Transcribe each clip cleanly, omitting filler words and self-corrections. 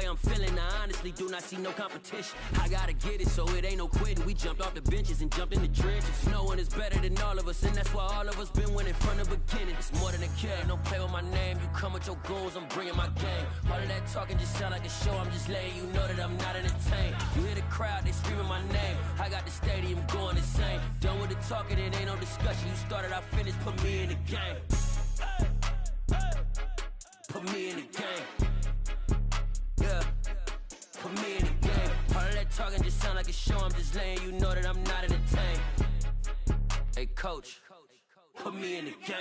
I'm feeling, I honestly do not see no competition. I gotta get it, so it ain't no quitting. We jumped off the benches and jumped in the trenches. No one is better than all of us, and that's why all of us been winning from the beginning. It's more than a game, don't play with my name. You come with your goons, I'm bringing my game. All of that talking just sound like a show, I'm just letting you know that I'm not entertained. You hear the crowd, they screaming my name. I got the stadium going insane. Done with the talking, it ain't no discussion. You started, I finished, put me in the game. Put me in the game. Yeah. Put me in the game. All of that talking just sound like a show, I'm just letting you know that I'm not entertained. Hey coach, put me in the game.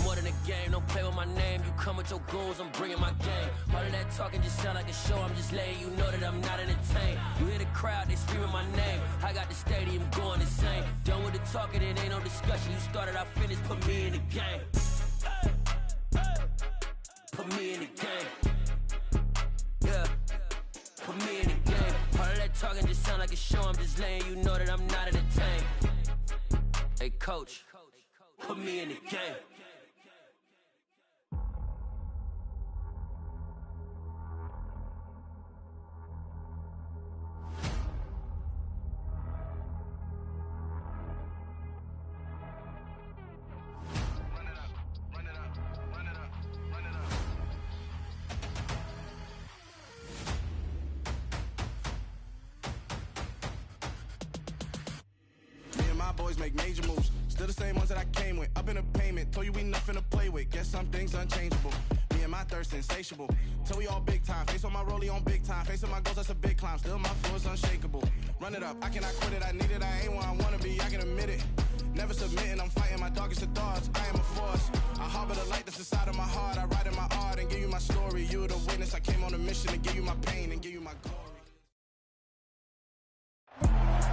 More than a game, don't play with my name. You come with your goons, I'm bringing my game. All of that talking just sound like a show, I'm just letting you know that I'm not entertained. You hear the crowd, they screaming my name. I got the stadium going insane. Done with the talking, it ain't no discussion. You started, I finished, put me in the game. Put me in the game. Yeah. Put me in the game. All of that talking just sound like a show, I'm just letting you know that I'm not entertained. Hey coach, put me in the game. Boys make major moves, still the same ones that I came with. Up in the payment, told you we nothing to play with. Guess some things unchangeable. Me and my thirst insatiable. Till we all big time. Face on my rollie on big time. Facing my goals, that's a big climb. Still my flow is unshakable. Run it up, I cannot quit it. I need it, I ain't where I wanna be. I can admit it. Never submitting, I'm fighting my darkest of thoughts. I am a force. I harbor the light that's inside of my heart. I write in my art and give you my story. You the witness. I came on a mission to give you my pain and give you my glory.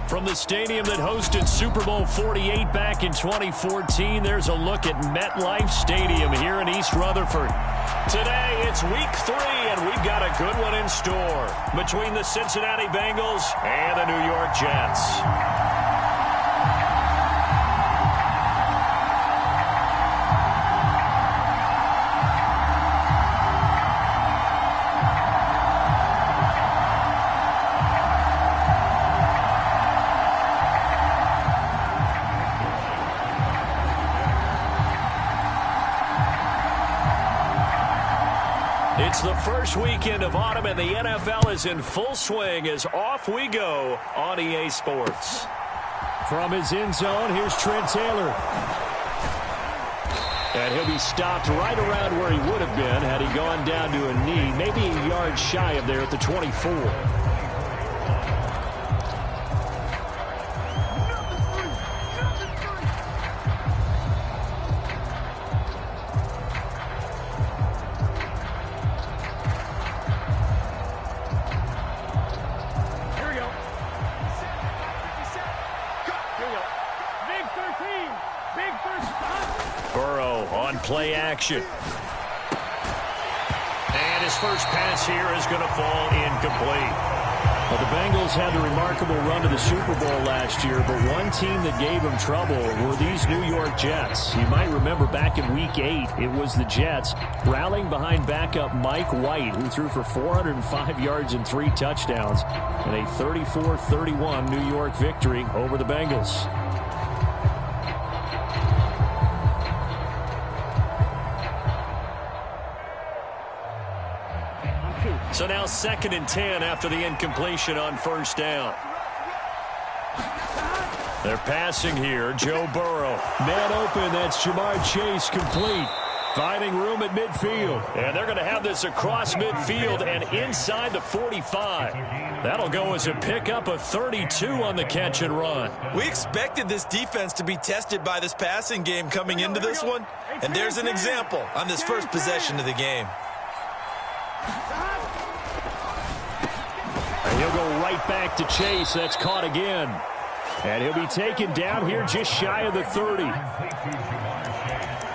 From the stadium that hosted Super Bowl 48 back in 2014, there's a look at MetLife Stadium here in East Rutherford. Today, it's week 3, and we've got a good one in store between the Cincinnati Bengals and the New York Jets. It's the first weekend of autumn, and the NFL is in full swing as off we go on EA Sports. From his end zone, here's Trent Taylor. And he'll be stopped right around where he would have been had he gone down to a knee, maybe a yard shy of there at the 24. Play action. And his first pass here is going to fall incomplete. Well, the Bengals had a remarkable run to the Super Bowl last year, but one team that gave them trouble were these New York Jets. You might remember back in Week 8, it was the Jets rallying behind backup Mike White, who threw for 405 yards and 3 touchdowns in a 34-31 New York victory over the Bengals. So now 2nd and 10 after the incompletion on first down. They're passing here. Joe Burrow. Man open. That's Jamar Chase complete. Finding room at midfield. And they're going to have this across midfield and inside the 45. That'll go as a pickup of 32 on the catch and run. We expected this defense to be tested by this passing game coming into this one. And there's an example on this first possession of the game. He'll go right back to Chase. That's caught again. And he'll be taken down here just shy of the 30.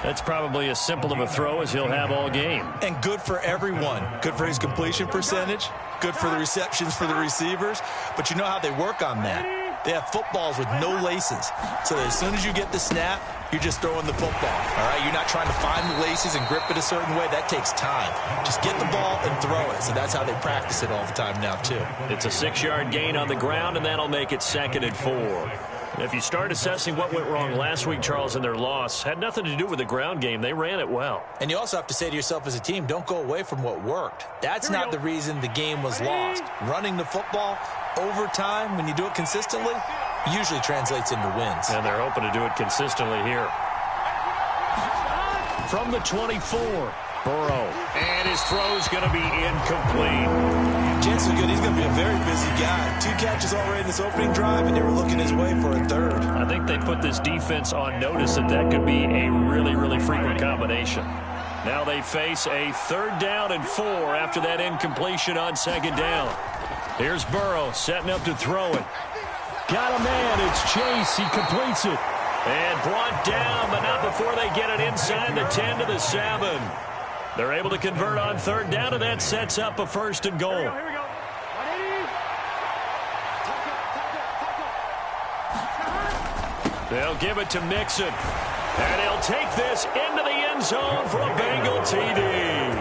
That's probably as simple of a throw as he'll have all game. And good for everyone. Good for his completion percentage. Good for the receptions for the receivers. But you know how they work on that. They have footballs with no laces. So that as soon as you get the snap, you're just throwing the football. All right, you're not trying to find the laces and grip it a certain way. That takes time. Just get the ball and throw it. So that's how they practice it all the time now, too. It's a 6-yard gain on the ground, and that'll make it 2nd and 4. If you start assessing what went wrong last week, Charles, in their loss, had nothing to do with the ground game. They ran it well. And you also have to say to yourself as a team, don't go away from what worked. That's not the reason the game was lost. Running the football over time, when you do it consistently, usually translates into wins. And they're hoping to do it consistently here. From the 24, Burrow. And his throw's going to be incomplete. Chances are good he's going to be a very busy guy. 2 catches already in this opening drive, and they were looking his way for a 3rd. I think they put this defense on notice that could be a really, really frequent combination. Now they face a 3rd down and 4 after that incompletion on 2nd down. Here's Burrow setting up to throw it. Got a man. It's Chase. He completes it. And brought down, but not before they get it inside the 10 to the 7. They're able to convert on 3rd down, and that sets up a 1st and goal. They'll give it to Mixon. And he'll take this into the end zone for a Bengal TD.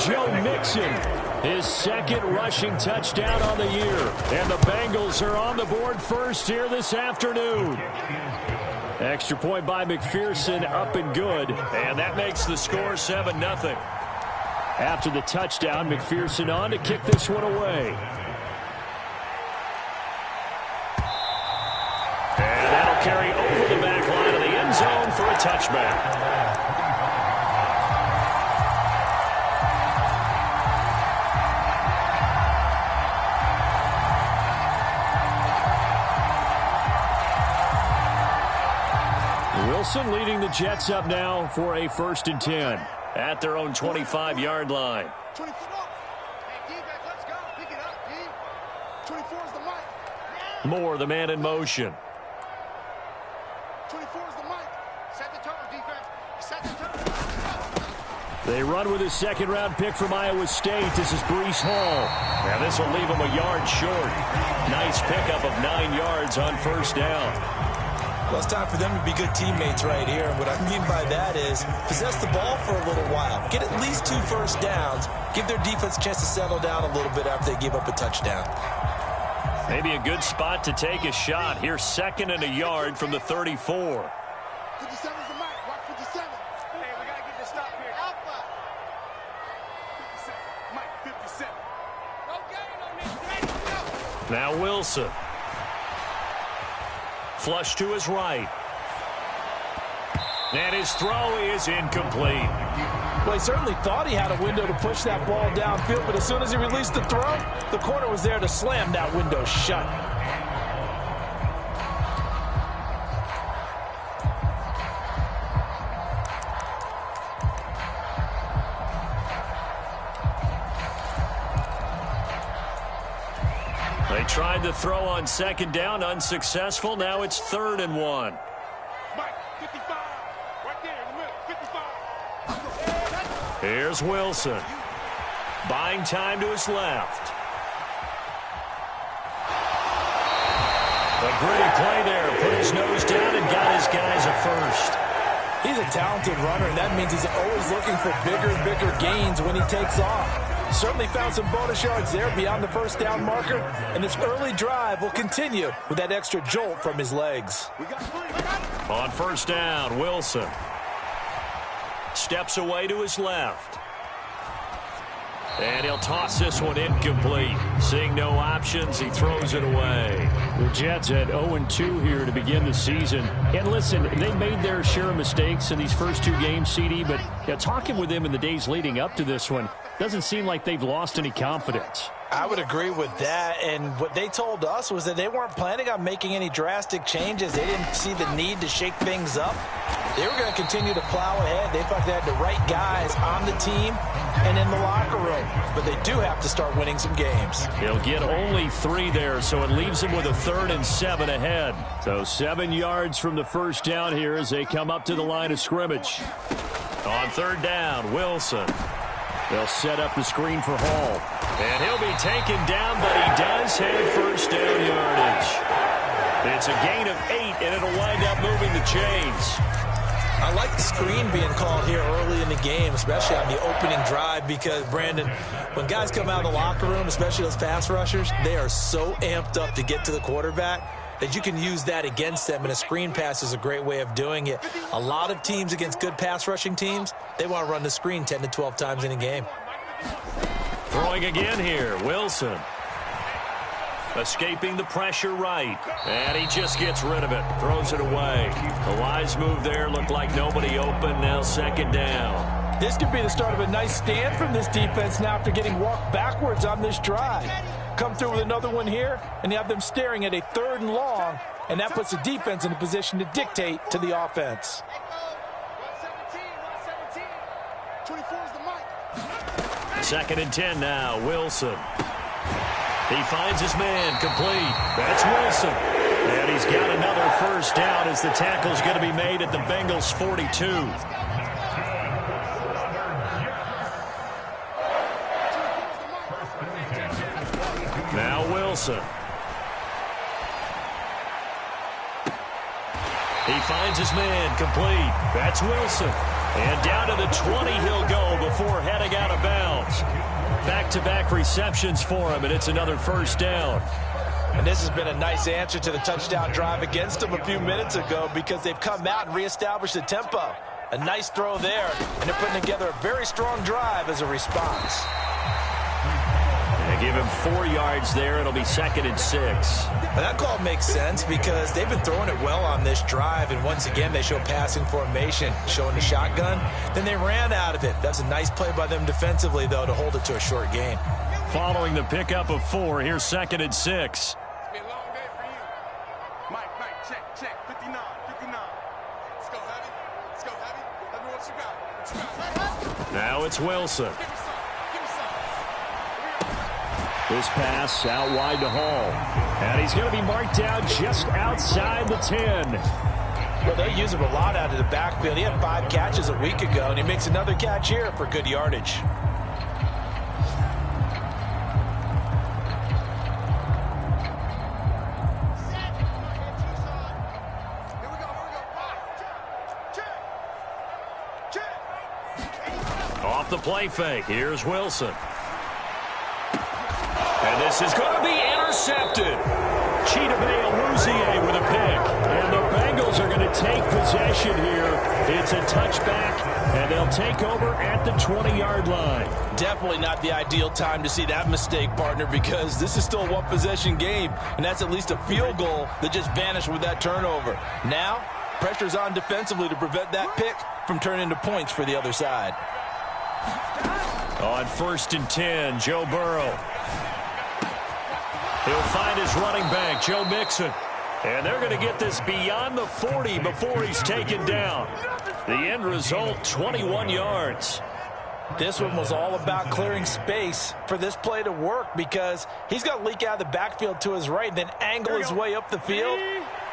Joe Mixon, his 2nd rushing touchdown on the year. And the Bengals are on the board first here this afternoon. Extra point by McPherson, up and good. And that makes the score 7-0. After the touchdown, McPherson on to kick this one away. And that'll carry over the back line of the end zone for a touchback. Wilson leading the Jets up now for a 1st and 10 at their own 25-yard line. 24. Hey, defense, let's go. Pick it up, D. 24 is the mic. Moore, the man in motion. 24 is the mic. Set the tone, defense. Set the tone. They run with a 2nd-round pick from Iowa State. This is Breece Hall. Now this will leave him a yard short. Nice pickup of 9 yards on 1st down. Well, it's time for them to be good teammates right here. And what I mean by that is possess the ball for a little while. Get at least 2 first downs. Give their defense a chance to settle down a little bit after they give up a touchdown. Maybe a good spot to take a shot. Here's 2nd and a yard from the 34. 57 is the mic. Watch 57. Hey, we got to get this stop here. Alpha. 57. Mike, 57. No gain on this. Now Wilson. Flush to his right. And his throw is incomplete. Well, he certainly thought he had a window to push that ball downfield, but as soon as he released the throw, the corner was there to slam that window shut. They tried to throw on 2nd down, unsuccessful. Now it's 3rd and 1. Mike, 55. Right there in the middle. 55. Here's Wilson. Buying time to his left. A gritty play there. Put his nose down and got his guys a 1st. He's a talented runner, and that means he's always looking for bigger and bigger gains when he takes off. Certainly found some bonus yards there beyond the 1st down marker, and this early drive will continue with that extra jolt from his legs. On 1st down, Wilson steps away to his left. And he'll toss this one incomplete. Seeing no options, he throws it away. The Jets at 0-2 here to begin the season. And listen, they made their share of mistakes in these first 2 games, CD, but talking with them in the days leading up to this one, doesn't seem like they've lost any confidence. I would agree with that, and what they told us was that they weren't planning on making any drastic changes. They didn't see the need to shake things up. They were going to continue to plow ahead. They thought they had the right guys on the team and in the locker room, but they do have to start winning some games. He'll get only 3 there, so it leaves him with a 3rd and 7 ahead. So 7 yards from the first down here as they come up to the line of scrimmage. On 3rd down, Wilson. They'll set up the screen for Hall. And he'll be taken down, but he does have first down yardage. It's a gain of 8, and it'll wind up moving the chains. I like the screen being called here early in the game, especially on the opening drive, because, Brandon, when guys come out of the locker room, especially those pass rushers, they are so amped up to get to the quarterback that you can use that against them, and a screen pass is a great way of doing it. A lot of teams against good pass rushing teams, they want to run the screen 10 to 12 times in a game. Throwing again here, Wilson. Escaping the pressure right. And he just gets rid of it. Throws it away. The wise move there. Looked like nobody open. Now 2nd down. This could be the start of a nice stand from this defense now after getting walked backwards on this drive. Come through with another one here, and you have them staring at a 3rd and long, and that puts the defense in a position to dictate to the offense. 2nd and 10 now, Wilson. He finds his man, complete. That's Wilson. And he's got another first down as the tackle's going to be made at the Bengals' 42. Now Wilson. He finds his man, complete. That's Wilson. And down to the 20 he'll go before heading out of bounds. Back-to-back receptions for him, and it's another first down. And this has been a nice answer to the touchdown drive against them a few minutes ago, because they've come out and reestablished the tempo. A nice throw there, and they're putting together a very strong drive as a response. They give him 4 yards there. It'll be 2nd and 6. And that call makes sense because they've been throwing it well on this drive, and once again they show passing formation, showing the shotgun. Then they ran out of it. That's a nice play by them defensively, though, to hold it to a short game. Following the pickup of 4, here's 2nd and 6. It's been a long day for you. Mike, check. 59. Let's go, heavy. Let me what you got. Now it's Wilson. This pass out wide to Hall. And he's going to be marked down just outside the 10. Well, they use him a lot out of the backfield. He had 5 catches a week ago, and he makes another catch here for good yardage. Off the play fake. Here's Wilson. And this is going to be intercepted. Chidobe Awuzie with a pick. And the Bengals are going to take possession here. It's a touchback, and they'll take over at the 20-yard line. Definitely not the ideal time to see that mistake, partner, because this is still a one-possession game, and that's at least a field goal that just vanished with that turnover. Now, pressure's on defensively to prevent that pick from turning into points for the other side. On 1st and 10, Joe Burrow. He'll find his running back, Joe Mixon. And they're going to get this beyond the 40 before he's taken down. The end result, 21 yards. This one was all about clearing space for this play to work, because he's got to leak out of the backfield to his right, then angle his way up the field.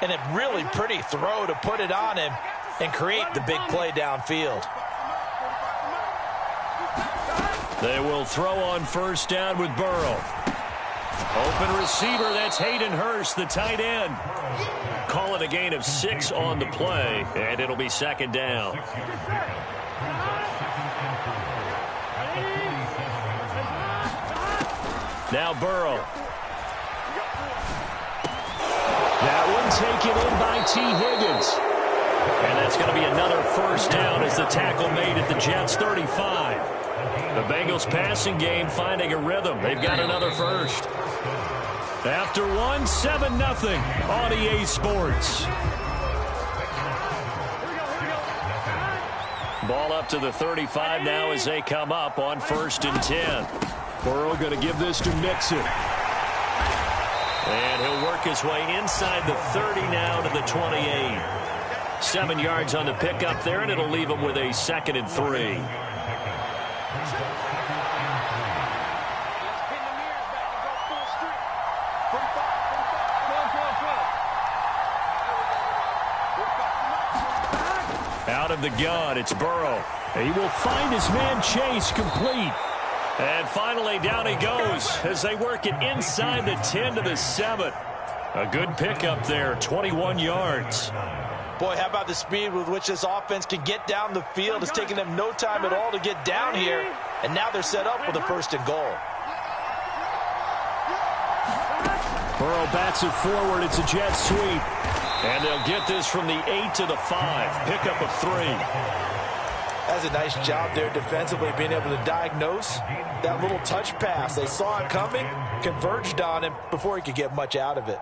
And a really pretty throw to put it on him and create the big play downfield. They will throw on 1st down with Burrow. Open receiver, that's Hayden Hurst, the tight end. Call it a gain of 6 on the play, and it'll be 2nd down. Now Burrow. That one taken in by T. Higgins. And that's going to be another first down as the tackle made at the Jets' 35. The Bengals passing game finding a rhythm. They've got another first. After one, 7-0 on EA Sports. Ball up to the 35 now as they come up on 1st and 10. Burrow going to give this to Mixon. And he'll work his way inside the 30 now to the 28. 7 yards on the pickup there, and it'll leave him with a 2nd and 3. Out of the gun, it's Burrow. He will find his man Chase complete. And finally, down he goes as they work it inside the 10 to the 7. A good pickup there, 21 yards. Boy, how about the speed with which this offense can get down the field? It's taking them no time at all to get down here. And now they're set up with a 1st and goal. Burrow bats it forward. It's a jet sweep. And they'll get this from the 8 to the 5. Pickup of 3. That's a nice job there defensively, being able to diagnose that little touch pass. They saw it coming, converged on him before he could get much out of it.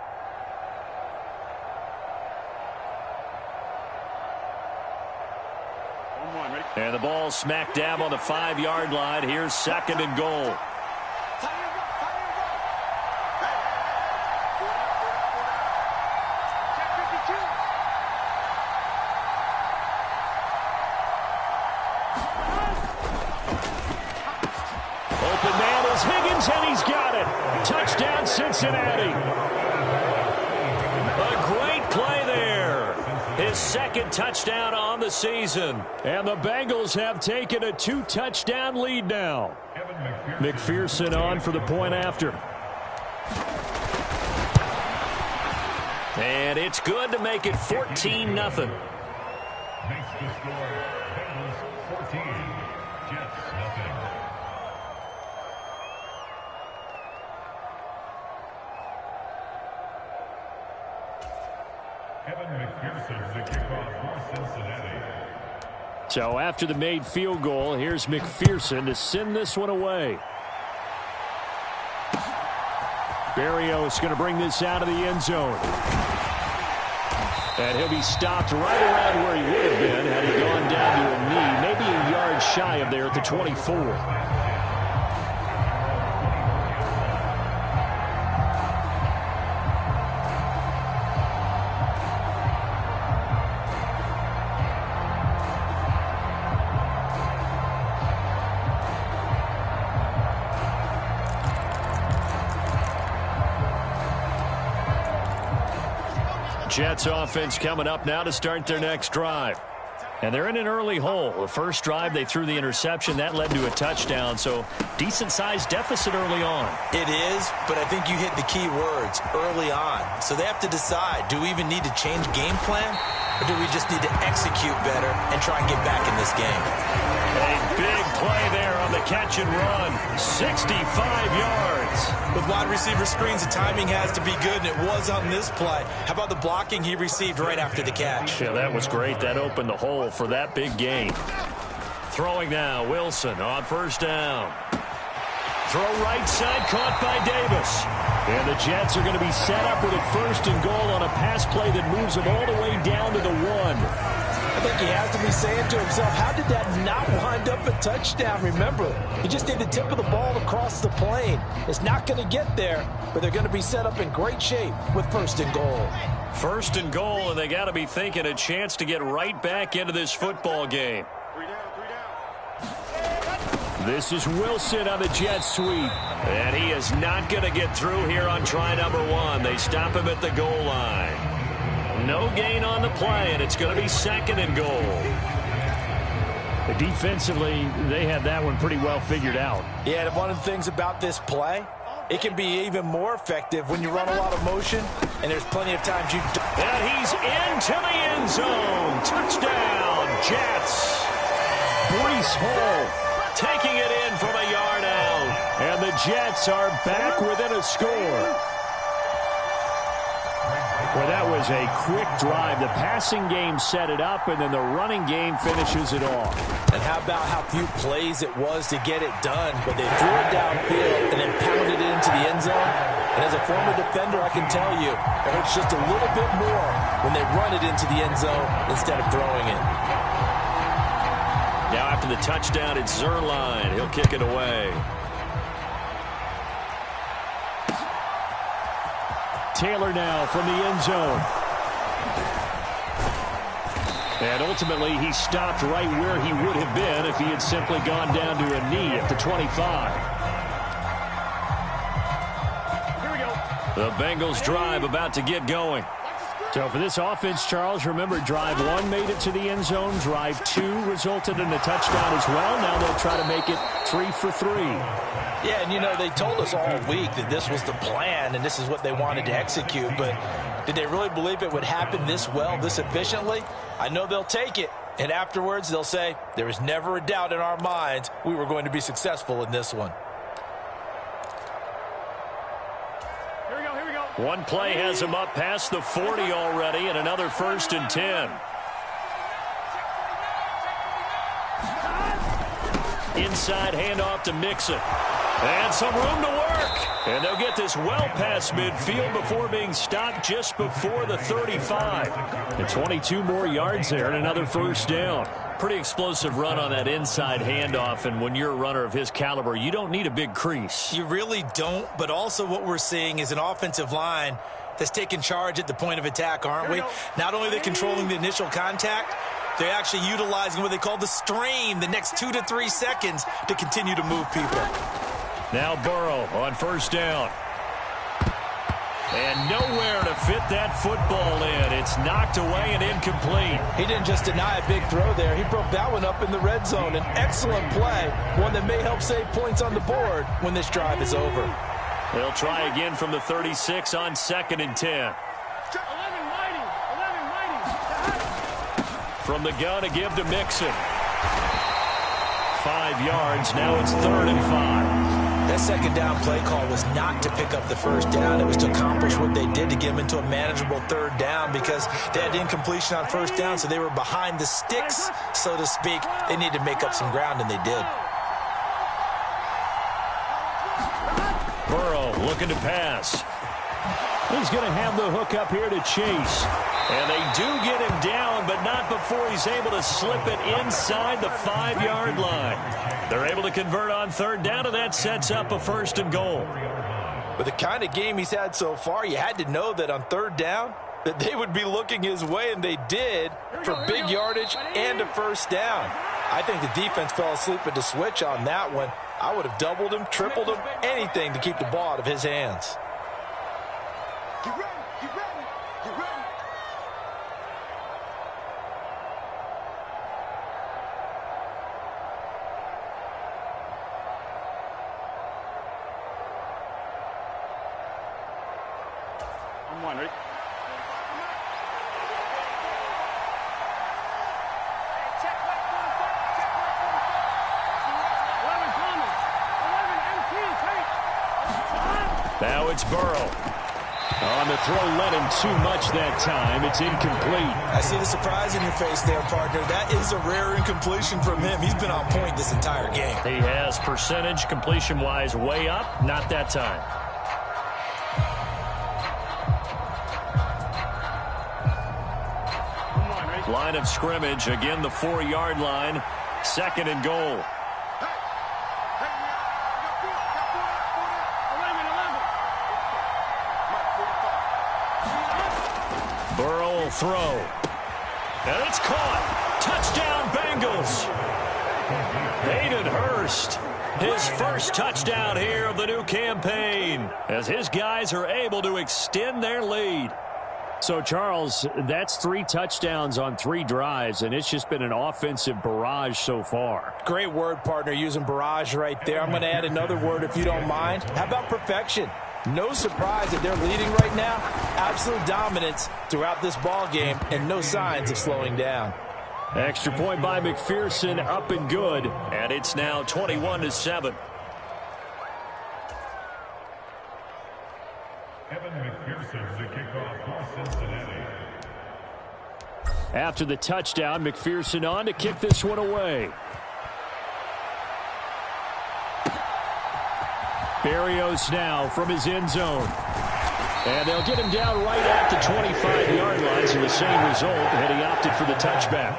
And the ball smack dab on the 5-yard line. Here's 2nd and goal. Open man is Higgins, and he's got it. Touchdown, Cincinnati. A great play there. His 2nd touchdown on the season. And the Bengals have taken a 2-touchdown lead now. McPherson on for the point after. And it's good to make it 14-0. Makes the score Bengals 14, Jets nothing. McPherson, the kickoff for Cincinnati. So after the made field goal, here's McPherson to send this one away. Berrios going to bring this out of the end zone. And he'll be stopped right around where he would have been had he gone down to a knee, maybe a yard shy of there at the 24. Jets offense coming up now to start their next drive. And they're in an early hole. The first drive, they threw the interception. That led to a touchdown, so decent-sized deficit early on. It is, but I think you hit the key words, early on. So they have to decide, do we even need to change game plan, or do we just need to execute better and try and get back in this game? A big play there on the catch and run. 65 yards. With wide receiver screens, the timing has to be good, and it was on this play. How about the blocking he received right after the catch? Yeah, that was great. That opened the hole for that big gain. Throwing now, Wilson on 1st down. Throw right side, caught by Davis. And the Jets are going to be set up with a 1st and goal on a pass play that moves them all the way down to the 1. I think he has to be saying to himself, how did that not wind up a touchdown? Remember, he just need the tip of the ball across the plane. It's not going to get there, but they're going to be set up in great shape with 1st and goal. 1st and goal, and they got to be thinking a chance to get right back into this football game. This is Wilson on the jet sweep. And he is not going to get through here on try number 1. They stop him at the goal line. No gain on the play, and it's going to be 2nd and goal. Defensively, they had that one pretty well figured out. Yeah, and one of the things about this play, it can be even more effective when you run a lot of motion, and there's plenty of times you don't. And he's into the end zone. Touchdown, Jets. Breece Hall taking it in from a yard out. And the Jets are back within a score. Well, that was a quick drive. The passing game set it up, and then the running game finishes it off. And how about how few plays it was to get it done, but they threw it downfield and then pounded it into the end zone. And as a former defender, I can tell you, it hurts just a little bit more when they run it into the end zone instead of throwing it. Now after the touchdown, it's Zerline. He'll kick it away. Taylor now from the end zone. And ultimately, he stopped right where he would have been if he had simply gone down to a knee at the 25. Here we go. The Bengals drive about to get going. So for this offense, Charles, remember, drive 1 made it to the end zone. Drive 2 resulted in a touchdown as well. Now they'll try to make it 3 for 3. Yeah, and you know, they told us all week that this was the plan and this is what they wanted to execute, but did they really believe it would happen this well, this efficiently? I know they'll take it, and afterwards they'll say, there was never a doubt in our minds we were going to be successful in this one. Here we go, here we go. One play has him up past the 40 already, and another 1st and 10. Inside handoff to Mixon. And some room to work. And they'll get this well past midfield before being stopped just before the 35. And 22 more yards there and another 1st down. Pretty explosive run on that inside handoff. And when you're a runner of his caliber, you don't need a big crease. You really don't, but also what we're seeing is an offensive line that's taking charge at the point of attack, aren't we? Not only are they controlling the initial contact, they're actually utilizing what they call the strain the next 2 to 3 seconds to continue to move people. Now Burrow on 1st down. And nowhere to fit that football in. It's knocked away and incomplete. He didn't just deny a big throw there. He broke that one up in the red zone. An excellent play, one that may help save points on the board when this drive is over. They'll try again from the 36 on 2nd and 10. From the gun to give to Mixon. 5 yards. Now it's 3rd and 5. That 2nd down play call was not to pick up the 1st down. It was to accomplish what they did to get them into a manageable 3rd down because they had incompletion on 1st down, so they were behind the sticks, so to speak. They needed to make up some ground, and they did. Burrow looking to pass. He's going to have the hook up here to Chase. And they do get him down, but not before he's able to slip it inside the 5-yard line. They're able to convert on 3rd down, and that sets up a 1st and goal. With the kind of game he's had so far, you had to know that on 3rd down that they would be looking his way, and they did for big yardage and a 1st down. I think the defense fell asleep at the switch on that one. I would have doubled him, tripled him, anything to keep the ball out of his hands. Get ready, get ready, get ready. I'm one, right? Now it's Burrow. On the throw, led him too much that time. It's incomplete. I see the surprise in your face there, partner. That is a rare incompletion from him. He's been on point this entire game. He has percentage completion-wise way up. Not that time. Line of scrimmage. Again, the 4-yard line. 2nd and goal. Burrow will throw. And it's caught. Touchdown, Bengals. Hayden Hurst, his first touchdown here of the new campaign, as his guys are able to extend their lead. So, Charles, that's 3 touchdowns on 3 drives, and it's just been an offensive barrage so far. Great word, partner, using barrage right there. I'm going to add another word if you don't mind. How about perfection? No surprise that they're leading right now. Absolute dominance throughout this ball game and no signs of slowing down. Extra point by McPherson, up and good, and it's now 21-7. Evan McPherson to kick off for Cincinnati. After the touchdown, McPherson on to kick this one away. Berrios now from his end zone. And they'll get him down right at the 25-yard line, so the same result, and he opted for the touchback.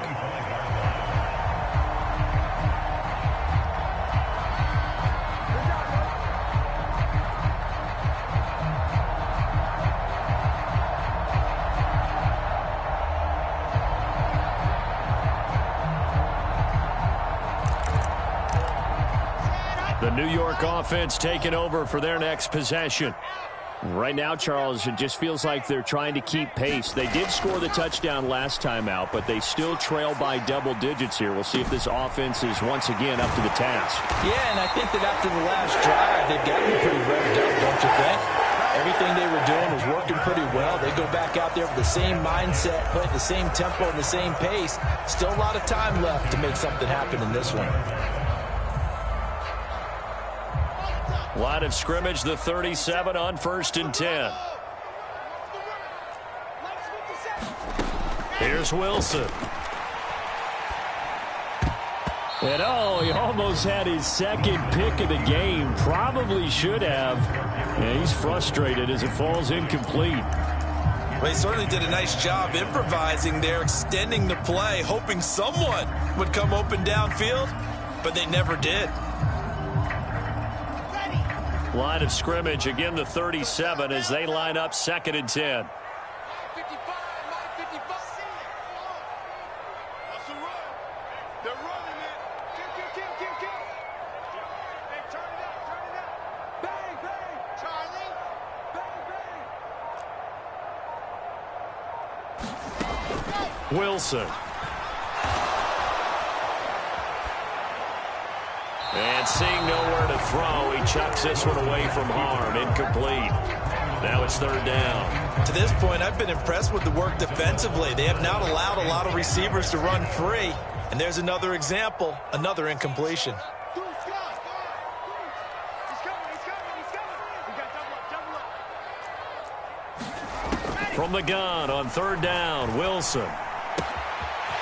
New York offense taking over for their next possession. Right now, Charles, it just feels like they're trying to keep pace. They did score the touchdown last time out, but they still trail by double digits here. We'll see if this offense is once again up to the task. Yeah, and I think that after the last drive, they've gotten pretty revved up, don't you think? Everything they were doing was working pretty well. They go back out there with the same mindset, playing the same tempo and the same pace. Still a lot of time left to make something happen in this one. Line of scrimmage, the 37 on 1st and 10. Here's Wilson. And he almost had his second pick of the game. Probably should have. And he's frustrated as it falls incomplete. Well, he certainly did a nice job improvising there, extending the play, hoping someone would come open downfield, but they never did. Line of scrimmage, again the 37 as they line up 2nd and 10. Wilson. And seeing nowhere to throw, he chucks this one away from harm. Incomplete. Now it's 3rd down. To this point, I've been impressed with the work defensively. They have not allowed a lot of receivers to run free. And there's another example, another incompletion. From the gun on 3rd down, Wilson.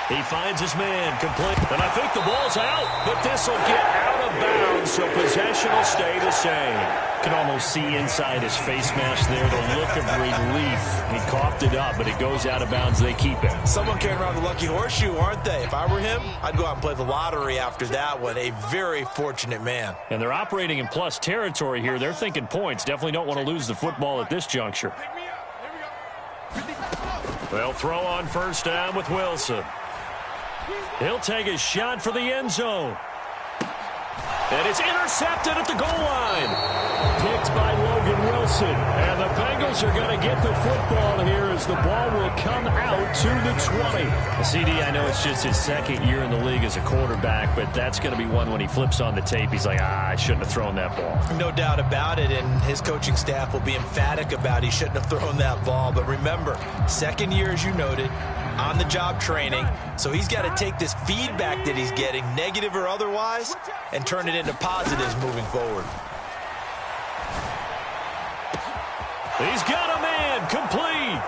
He finds his man complete. And I think the ball's out, but this will get out of bounds, so possession will stay the same. Can almost see inside his face mask there the look of relief. He coughed it up, but it goes out of bounds. They keep it. Someone came around the lucky horseshoe, aren't they? If I were him, I'd go out and play the lottery after that one. A very fortunate man. And they're operating in plus territory here. They're thinking points. Definitely don't want to lose the football at this juncture. They'll throw on 1st down with Wilson. He'll take a shot for the end zone. And it's intercepted at the goal line. Picked by Logan Wilson. And the Bengals are going to get the football here as the ball will come out to the 20. CD, I know it's just his 2nd year in the league as a quarterback, but that's going to be one when he flips on the tape. He's like, I shouldn't have thrown that ball. No doubt about it, and his coaching staff will be emphatic about he shouldn't have thrown that ball. But remember, 2nd year, as you noted, on-the-job training, so he's got to take this feedback that he's getting, negative or otherwise, and turn it into positives moving forward. He's got a man complete.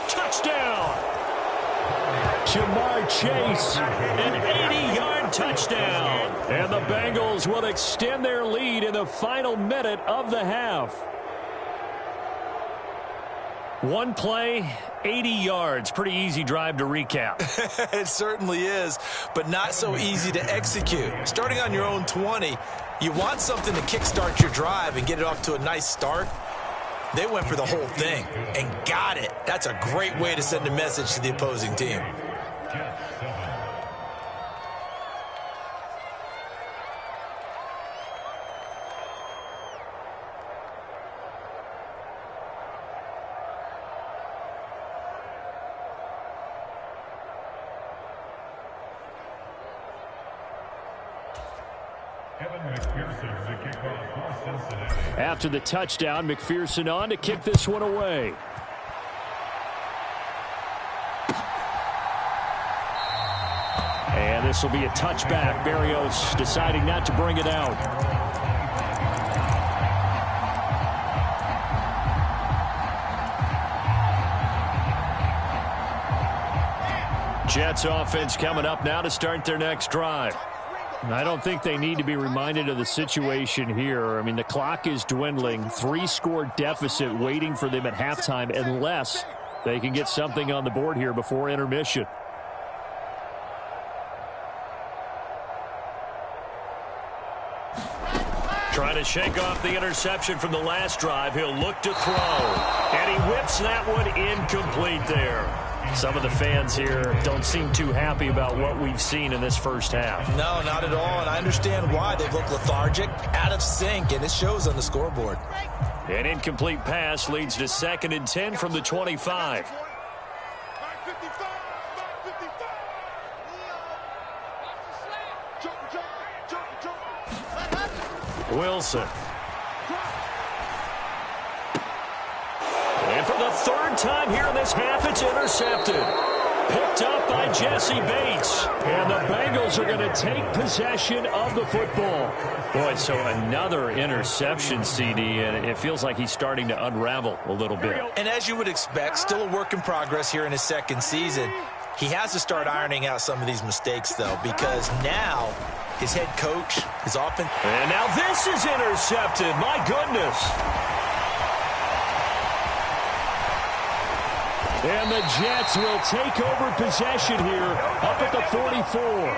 Touchdown. Jamar Chase, an 80-yard touchdown. And the Bengals will extend their lead in the final minute of the half. One play, 80 yards. Pretty easy drive to recap. It certainly is, but not so easy to execute. Starting on your own 20, you want something to kickstart your drive and get it off to a nice start. They went for the whole thing and got it. That's a great way to send a message to the opposing team. After the touchdown, McPherson on to kick this one away. And this will be a touchback. Berrios deciding not to bring it out. Jets offense coming up now to start their next drive. I don't think they need to be reminded of the situation here. I mean, the clock is dwindling. 3-score deficit waiting for them at halftime unless they can get something on the board here before intermission. Trying to shake off the interception from the last drive. He'll look to throw. And he whips that one incomplete there. Some of the fans here don't seem too happy about what we've seen in this first half. No, not at all, and I understand why. They've looked lethargic, out of sync, and it shows on the scoreboard. An incomplete pass leads to 2nd and 10 from the 25. Wilson. And for the 3rd time here in this half, it's intercepted. Picked up by Jesse Bates. And the Bengals are going to take possession of the football. Boy, so another interception, CD, and it feels like he's starting to unravel a little bit. And as you would expect, still a work in progress here in his 2nd season. He has to start ironing out some of these mistakes, though, because now his head coach is often... And now this is intercepted. My goodness. And the Jets will take over possession here up at the 44.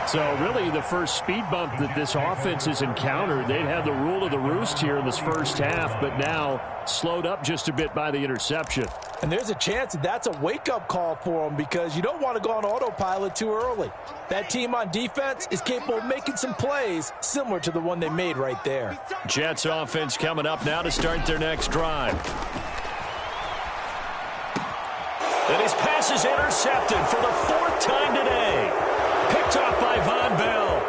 So really the first speed bump that this offense has encountered, they'd had the rule of the roost here in this first half, but now slowed up just a bit by the interception. And there's a chance that that's a wake-up call for them because you don't want to go on autopilot too early. That team on defense is capable of making some plays similar to the one they made right there. Jets offense coming up now to start their next drive. And his pass is intercepted for the 4th time today. Picked off by Von Bell.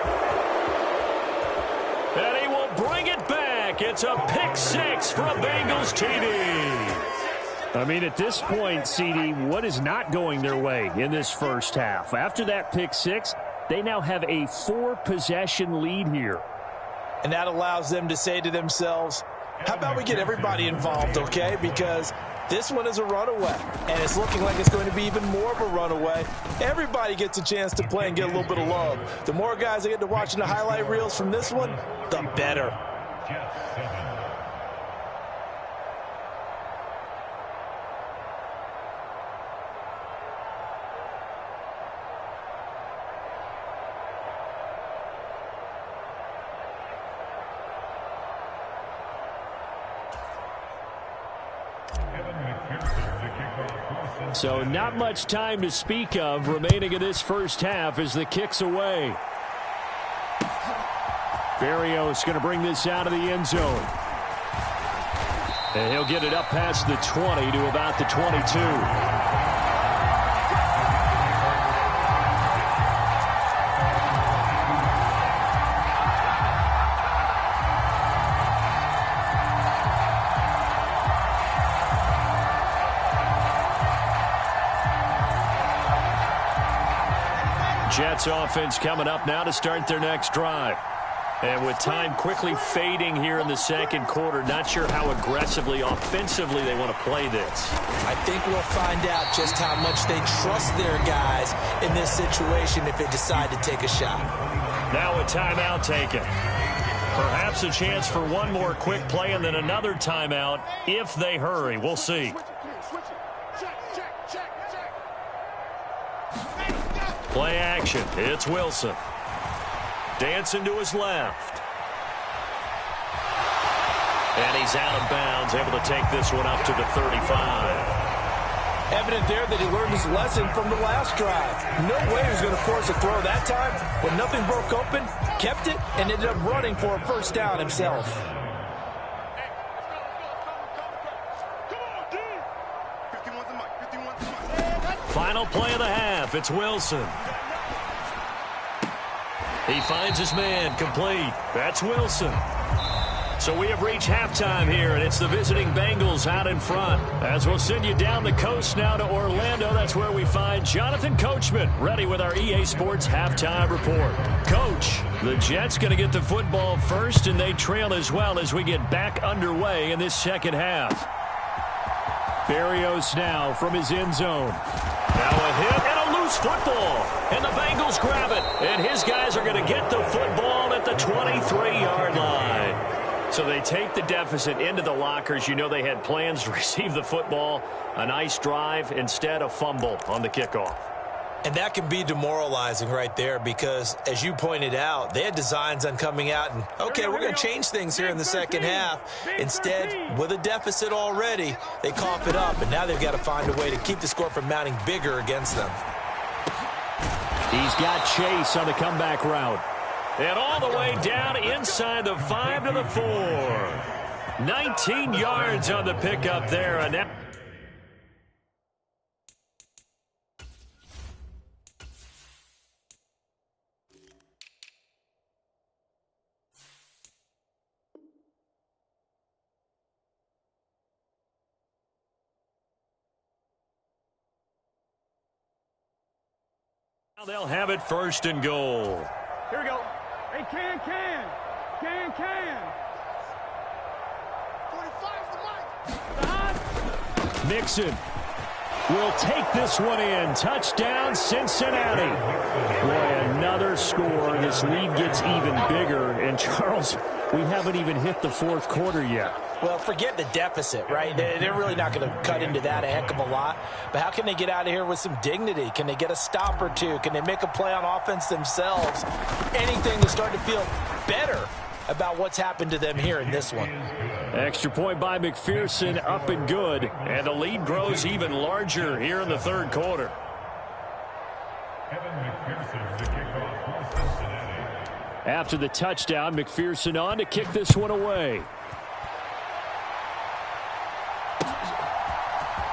And he will bring it back. It's a pick 6 for a Bengals TD. I mean, at this point, CD, what is not going their way in this first half? After that pick 6, they now have a 4-possession lead here. And that allows them to say to themselves, how about we get everybody involved, okay? Because this one is a runaway, and it's looking like it's going to be even more of a runaway. Everybody gets a chance to play and get a little bit of love. The more guys that get to watching the highlight reels from this one, the better. So not much time to speak of remaining in this first half as the kick's away. Berrios going to bring this out of the end zone. And he'll get it up past the 20 to about the 22. Jets offense coming up now to start their next drive. And with time quickly fading here in the 2nd quarter, not sure how aggressively, offensively they want to play this. I think we'll find out just how much they trust their guys in this situation if they decide to take a shot. Now a timeout taken. Perhaps a chance for one more quick play and then another timeout if they hurry. We'll see. Play action. It's Wilson. Dancing to his left. And he's out of bounds, able to take this one up to the 35. Evident there that he learned his lesson from the last drive. No way he was going to force a throw that time. When nothing broke open, kept it, and ended up running for a first down himself. Final play of the half. It's Wilson. He finds his man complete. That's Wilson. So we have reached halftime here, and it's the visiting Bengals out in front. As we'll send you down the coast now to Orlando, that's where we find Jonathan Coachman ready with our EA Sports halftime report. Coach, the Jets going to get the football first, and they trail as well as we get back underway in this second half. Berrios now from his end zone. Now a hit and a loose football. And the Bengals grab it. And his guys are going to get the football at the 23-yard line. So they take the deficit into the lockers. You know they had plans to receive the football. A nice drive, instead a fumble on the kickoff. And that can be demoralizing right there because, as you pointed out, they had designs on coming out and, okay, we're going to change things here in the second half. Instead, with a deficit already, they cough it up, and now they've got to find a way to keep the score from mounting bigger against them. He's got Chase on the comeback route. And all the way down inside the 5 to the 4. 19 yards on the pickup there. And now they'll have it 1st and goal. Here we go. Hey, can. 45 the mic. Mixon will take this one in. Touchdown, Cincinnati. Boy, another score. This lead gets even bigger. And, Charles, we haven't even hit the 4th quarter yet. Well, forget the deficit, right? They're really not going to cut into that a heck of a lot. But how can they get out of here with some dignity? Can they get a stop or two? Can they make a play on offense themselves? Anything to start to feel better about what's happened to them here in this one. Extra point by McPherson, up and good. And the lead grows even larger here in the 3rd quarter. After the touchdown, McPherson on to kick this one away.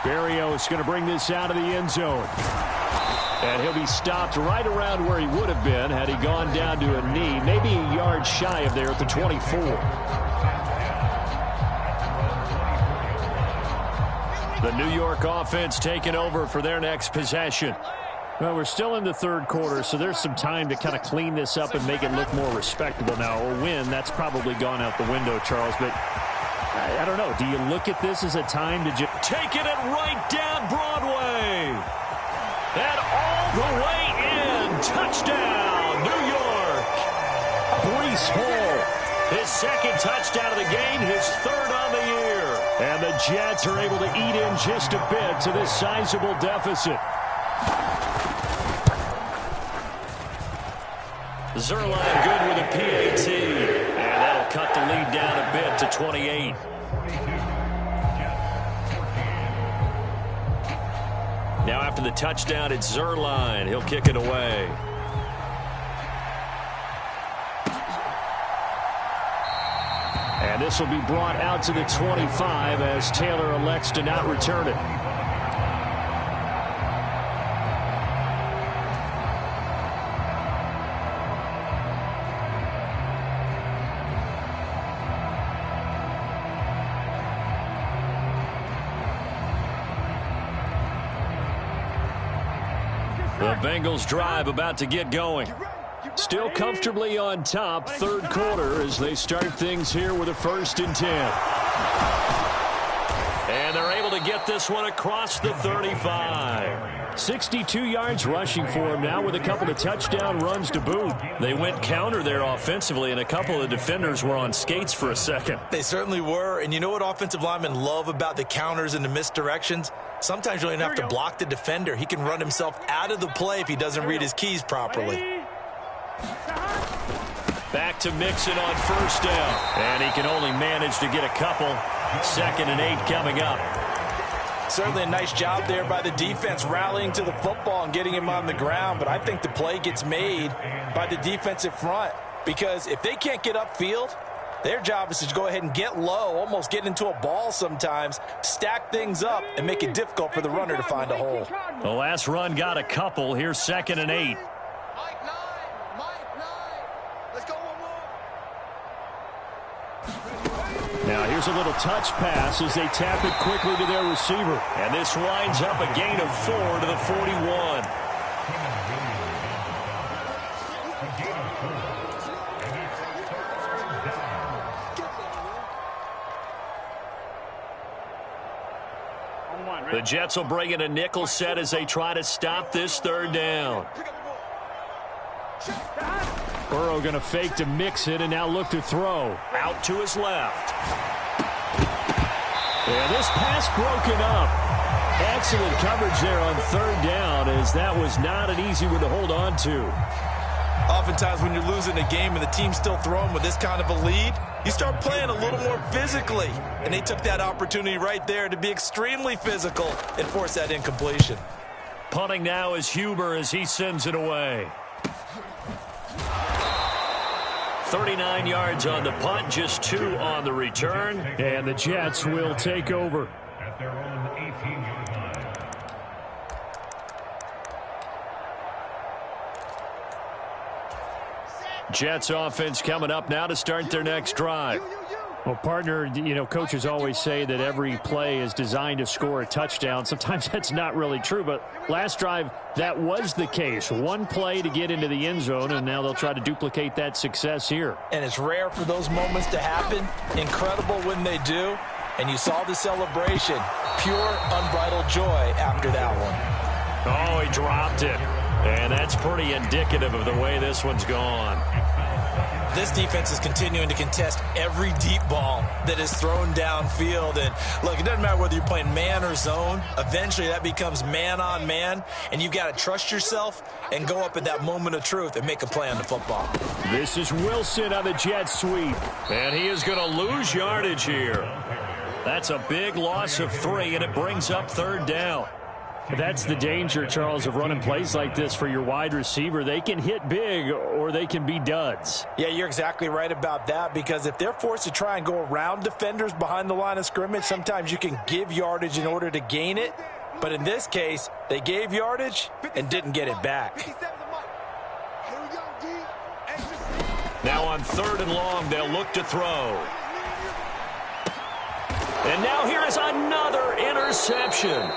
Berrios going to bring this out of the end zone. And he'll be stopped right around where he would have been had he gone down to a knee, maybe a yard shy of there at the 24. The New York offense taking over for their next possession. Well, we're still in the 3rd quarter, so there's some time to kind of clean this up and make it look more respectable now. A win, that's probably gone out the window, Charles, but I don't know. Do you look at this as a time to just taking it right down Broadway? And all the way in. Touchdown, New York. Breece Hall, his 2nd touchdown of the game, his 3rd on the year. And the Jets are able to eat in just a bit to this sizable deficit. Zerline good with a PAT. And that'll cut the lead down a bit to 28. Now after the touchdown, it's Zerline. He'll kick it away. And this will be brought out to the 25 as Taylor elects to not return it. The Bengals drive about to get going. Still comfortably on top, 3rd quarter as they start things here with a 1st and 10. And they're able to get this one across the 35. 62 yards rushing for him now with a couple of touchdown runs to boot. They went counter there offensively, and a couple of defenders were on skates for a second. They certainly were, and you know what offensive linemen love about the counters and the misdirections? Sometimes you don't even have to block the defender. He can run himself out of the play if he doesn't read his keys properly. Back to Mixon on 1st down. And he can only manage to get a couple. 2nd and 8 coming up. Certainly a nice job there by the defense rallying to the football and getting him on the ground. But I think the play gets made by the defensive front. Because if they can't get upfield, their job is to go ahead and get low, almost get into a ball sometimes, stack things up, and make it difficult for the runner to find a hole. The last run got a couple. Here's 2nd and 8. Now here's a little touch pass as they tap it quickly to their receiver. And this winds up a gain of 4 to the 41. The Jets will bring in a nickel set as they try to stop this 3rd down. Burrow going to fake to Mixon and now look to throw. Out to his left. And this pass broken up. Excellent coverage there on third down, as that was not an easy one to hold on to. Oftentimes when you're losing a game and the team's still throwing with this kind of a lead, you start playing a little more physically. And they took that opportunity right there to be extremely physical and force that incompletion. Punting now is Huber as he sends it away. 39 yards on the punt, just 2 on the return. And the Jets will take over. At their own 18-yard line. Jets offense coming up now to start their next drive. Well, partner, coaches always say that every play is designed to score a touchdown. Sometimes that's not really true, but last drive, that was the case. One play to get into the end zone, and now they'll try to duplicate that success here. And it's rare for those moments to happen. Incredible when they do. And you saw the celebration. Pure, unbridled joy after that one. Oh, he dropped it. And that's pretty indicative of the way this one's gone. This defense is continuing to contest every deep ball that is thrown downfield. And look, it doesn't matter whether you're playing man or zone. Eventually that becomes man on man. And you've got to trust yourself and go up at that moment of truth and make a play on the football. This is Wilson on the jet sweep. And he is going to lose yardage here. That's a big loss of 3, and it brings up third down. That's the danger, Charles, of running plays like this for your wide receiver. They can hit big or they can be duds. Yeah, you're exactly right about that, because if they're forced to try and go around defenders behind the line of scrimmage, sometimes you can give yardage in order to gain it. But in this case, they gave yardage and didn't get it back. Now on 3rd and long, they'll look to throw. And now here is another interception.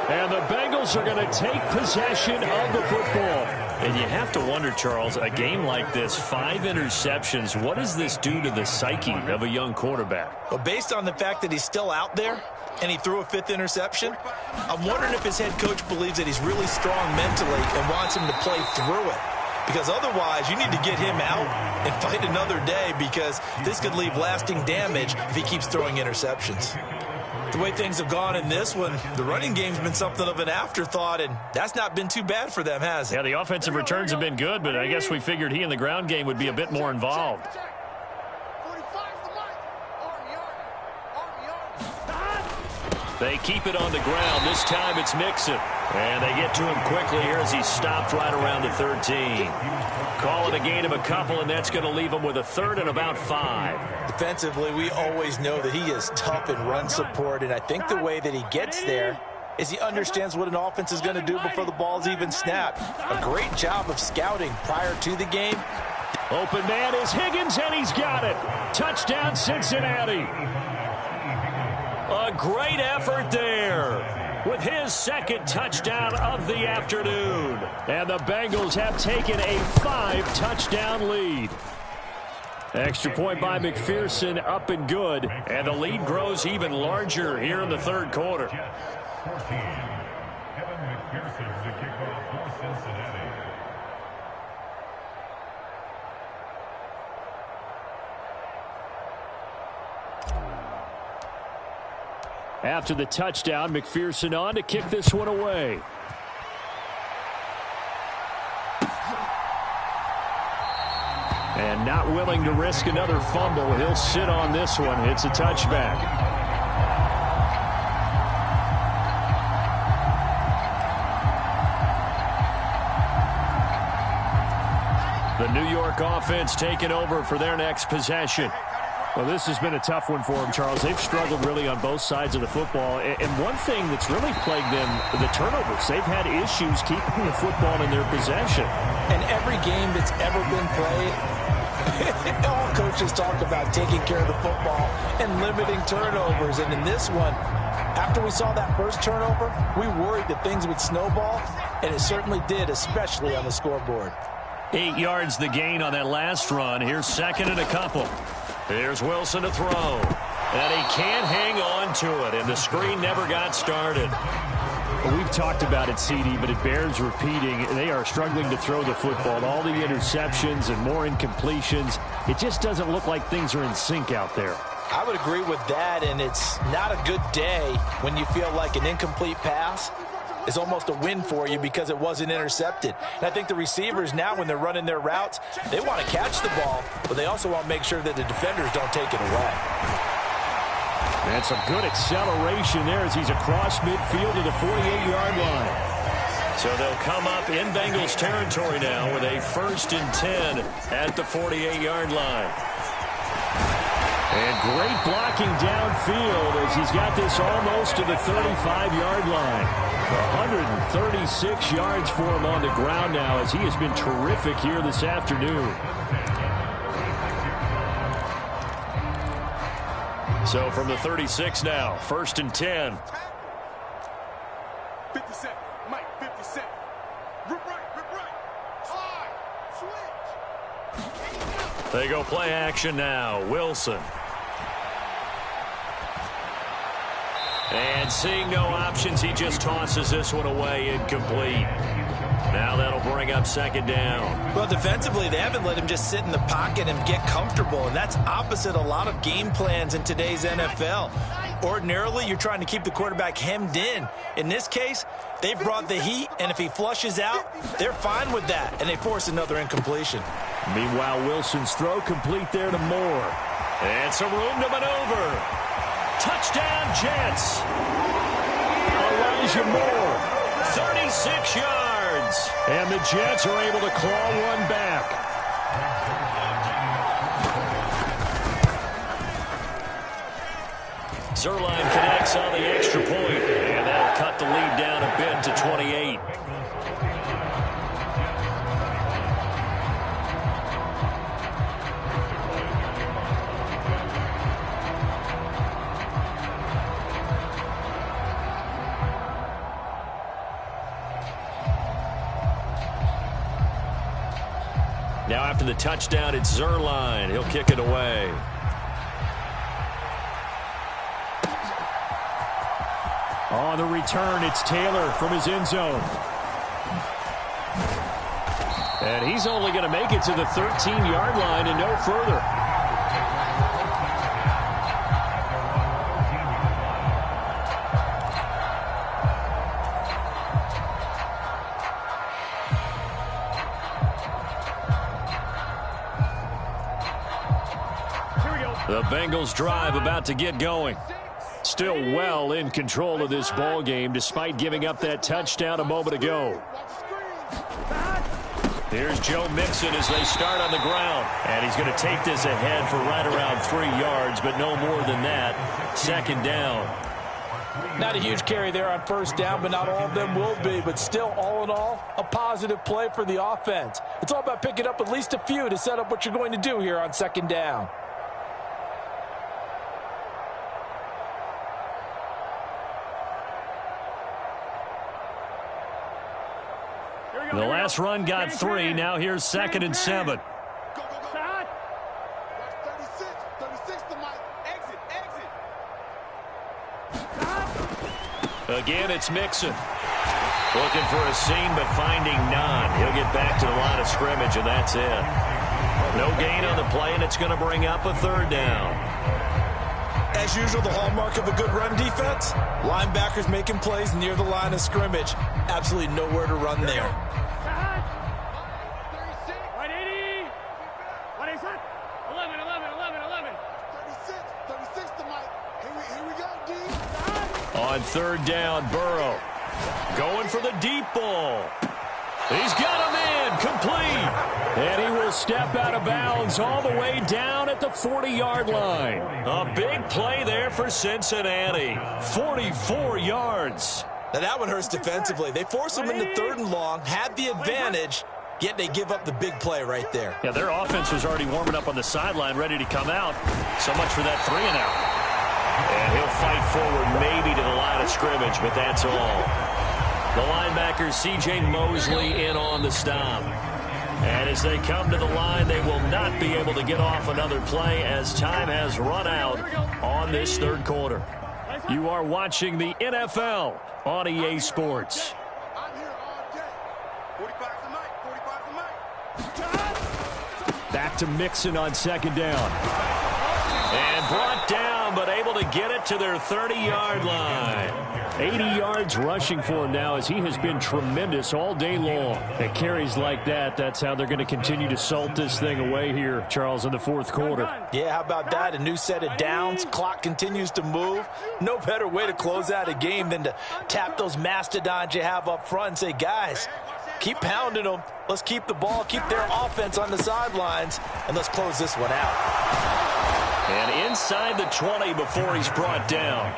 And the Bengals are going to take possession of the football. And you have to wonder, Charles, a game like this, 5 interceptions, what does this do to the psyche of a young quarterback? Well, based on the fact that he's still out there and he threw a 5th interception, I'm wondering if his head coach believes that he's really strong mentally and wants him to play through it. Because otherwise, you need to get him out and fight another day, because this could leave lasting damage if he keeps throwing interceptions. The way things have gone in this one, the running game's been something of an afterthought, and that's not been too bad for them, has it? Yeah, the offensive returns have been good, but I guess we figured he in the ground game would be a bit more involved. They keep it on the ground. This time it's Mixon. And they get to him quickly here as he's stopped right around the 13. Call it a gain of a couple, and that's going to leave him with a 3rd and about 5. Defensively, we always know that he is tough in run support, and I think the way that he gets there is he understands what an offense is going to do before the ball's even snapped. A great job of scouting prior to the game. Open man is Higgins, and he's got it. Touchdown, Cincinnati. A great effort there with his 2nd touchdown of the afternoon. And the Bengals have taken a 5-touchdown lead. Extra point by McPherson, up and good. And the lead grows even larger here in the 3rd quarter. 14. Kevin McPherson, the kickoff for Cincinnati. After the touchdown, McPherson on to kick this one away. And not willing to risk another fumble, he'll sit on this one. It's a touchback. The New York offense taking over for their next possession. Well, this has been a tough one for them, Charles. They've struggled really on both sides of the football. And one thing that's really plagued them, the turnovers. They've had issues keeping the football in their possession. And every game that's ever been played, all coaches talk about taking care of the football and limiting turnovers. And in this one, after we saw that first turnover, we worried that things would snowball, and it certainly did, especially on the scoreboard. 8 yards the gain on that last run. Here's 2nd and a couple. Here's Wilson to throw. And he can't hang on to it, and the screen never got started. Well, we've talked about it, CD, but it bears repeating. They are struggling to throw the football. All the interceptions and more incompletions. It just doesn't look like things are in sync out there. I would agree with that, and it's not a good day when you feel like an incomplete pass is almost a win for you because it wasn't intercepted. And I think the receivers now, when they're running their routes, they want to catch the ball, but they also want to make sure that the defenders don't take it away. And some good acceleration there as he's across midfield to the 48-yard line. So they'll come up in Bengals territory now with a 1st and 10 at the 48-yard line. And great blocking downfield as he's got this almost to the 35-yard line. 136 yards for him on the ground now as he has been terrific here this afternoon. So from the 36 now, 1st and 10. 57, Mike, 57. Rip right. High, switch. They go play action now. Wilson. And seeing no options, he just tosses this one away, incomplete. Now that'll bring up 2nd down. Well, defensively, they haven't let him just sit in the pocket and get comfortable, and that's opposite a lot of game plans in today's NFL. Ordinarily, you're trying to keep the quarterback hemmed in. In this case, they brought the heat, and if he flushes out, they're fine with that, and they force another incompletion. Meanwhile, Wilson's throw complete there to Moore. And some room to maneuver. Touchdown, Jets. Elijah Moore, 36 yards. And the Jets are able to claw one back. Zerline connects on the extra point, and that'll cut the lead down a bit to 28. Now after the touchdown, it's Zerline. He'll kick it away. On the return, it's Taylor from his end zone. And he's only going to make it to the 13-yard line and no further. The Bengals drive about to get going. Still well in control of this ball game despite giving up that touchdown a moment ago. Here's Joe Mixon as they start on the ground. And he's going to take this ahead for right around 3 yards, but no more than that. 2nd down. Not a huge carry there on 1st down, but not all of them will be. But still, all in all, a positive play for the offense. It's all about picking up at least a few to set up what you're going to do here on 2nd down. The last run got 3. Now here's 2nd and 7. Again, it's Mixon. Looking for a seam, but finding none. He'll get back to the line of scrimmage, and that's it. No gain on the play, and it's going to bring up a 3rd down. As usual, the hallmark of a good run defense, linebackers making plays near the line of scrimmage. Absolutely nowhere to run there. 180. 11. 36 to Mike. Here we go, D. On 3rd down, Burrow. Going for the deep ball. He's got him in, complete. And he will step out of bounds all the way down at the 40-yard line. A big play there for Cincinnati. 44 yards. Now that one hurts defensively. They force him into 3rd and long, had the advantage, yet they give up the big play right there. Yeah, their offense was already warming up on the sideline, ready to come out. So much for that 3-and-out. And he'll fight forward maybe to the line of scrimmage, but that's all. The linebacker, C.J. Mosley, in on the stop. And as they come to the line, they will not be able to get off another play as time has run out on this 3rd quarter. You are watching the NFL on EA Sports. Back to Mixon on 2nd down. And brought down to get it to their 30-yard line. 80 yards rushing for him now as he has been tremendous all day long. At carries like that, that's how they're going to continue to salt this thing away here, Charles, in the fourth quarter. Yeah, how about that? A new set of downs. Clock continues to move. No better way to close out a game than to tap those mastodons you have up front and say, guys, keep pounding them. Let's keep the ball, keep their offense on the sidelines, and let's close this one out. And inside the 20 before he's brought down.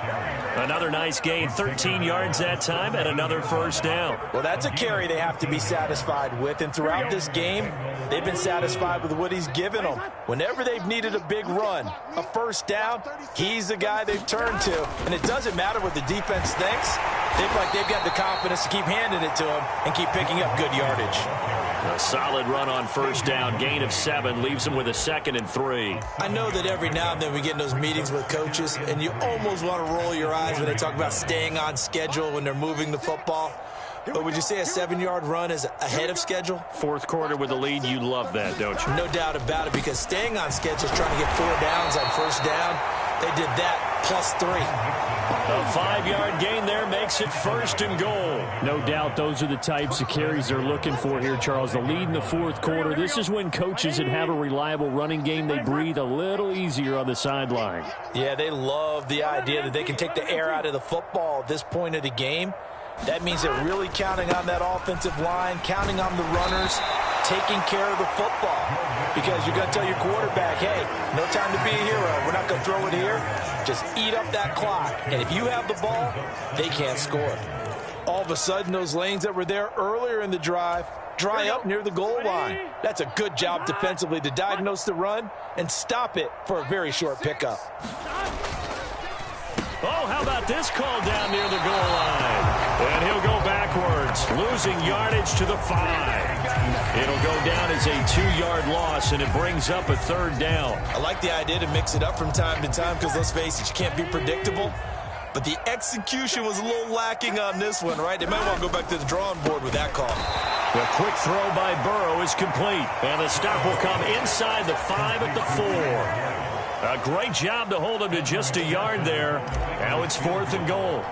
Another nice gain, 13 yards that time, and another first down. Well, that's a carry they have to be satisfied with, and throughout this game, they've been satisfied with what he's given them. Whenever they've needed a big run, a first down, he's the guy they've turned to. And it doesn't matter what the defense thinks. They feel like they've got the confidence to keep handing it to him and keep picking up good yardage. A solid run on first down, gain of 7, leaves him with a 2nd and 3. I know that every now and then we get in those meetings with coaches, and you almost want to roll your eyes when they talk about staying on schedule when they're moving the football. But would you say a 7-yard run is ahead of schedule? Fourth quarter with the lead, you love that, don't you? No doubt about it, because staying on schedule is trying to get 4 downs on first down. They did that plus 3. A 5-yard gain there makes it 1st and goal. No doubt those are the types of carries they're looking for here, Charles. The lead in the fourth quarter. This is when coaches that have a reliable running game, they breathe a little easier on the sideline. Yeah, they love the idea that they can take the air out of the football at this point of the game. That means they're really counting on that offensive line, counting on the runners, taking care of the football. Because you're going to tell your quarterback, hey, no time to be a hero. We're not going to throw it here. Just eat up that clock. And if you have the ball, they can't score. All of a sudden, those lanes that were there earlier in the drive dry up near the goal line. That's a good job defensively to diagnose the run and stop it for a very short pickup. Oh, how about this call down near the goal line? And he'll go backwards, losing yardage to the 5. It'll go down as a 2-yard loss, and it brings up a 3rd down. I like the idea to mix it up from time to time because, let's face it, you can't be predictable. But the execution was a little lacking on this one, right? They might want to go back to the drawing board with that call. The quick throw by Burrow is complete, and the stop will come inside the 5 at the 4. A great job to hold him to just a yard there. Now it's 4th and goal.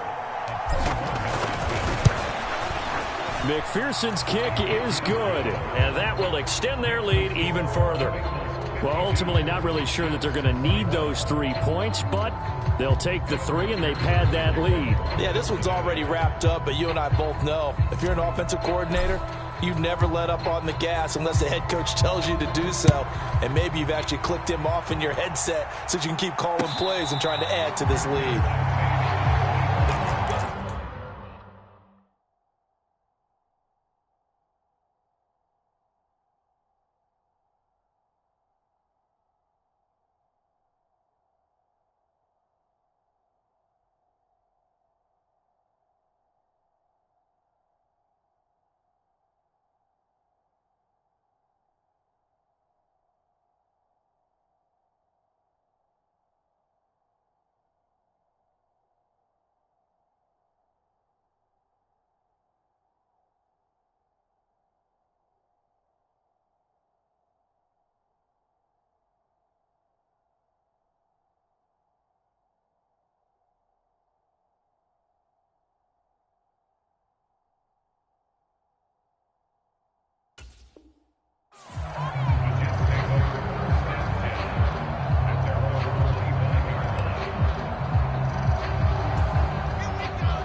McPherson's kick is good, and that will extend their lead even further. Well, ultimately not really sure that they're going to need those 3 points, but they'll take the 3 and they pad that lead. Yeah, this one's already wrapped up, but you and I both know if you're an offensive coordinator, you never let up on the gas unless the head coach tells you to do so. And maybe you've actually clicked him off in your headset so you can keep calling plays and trying to add to this lead.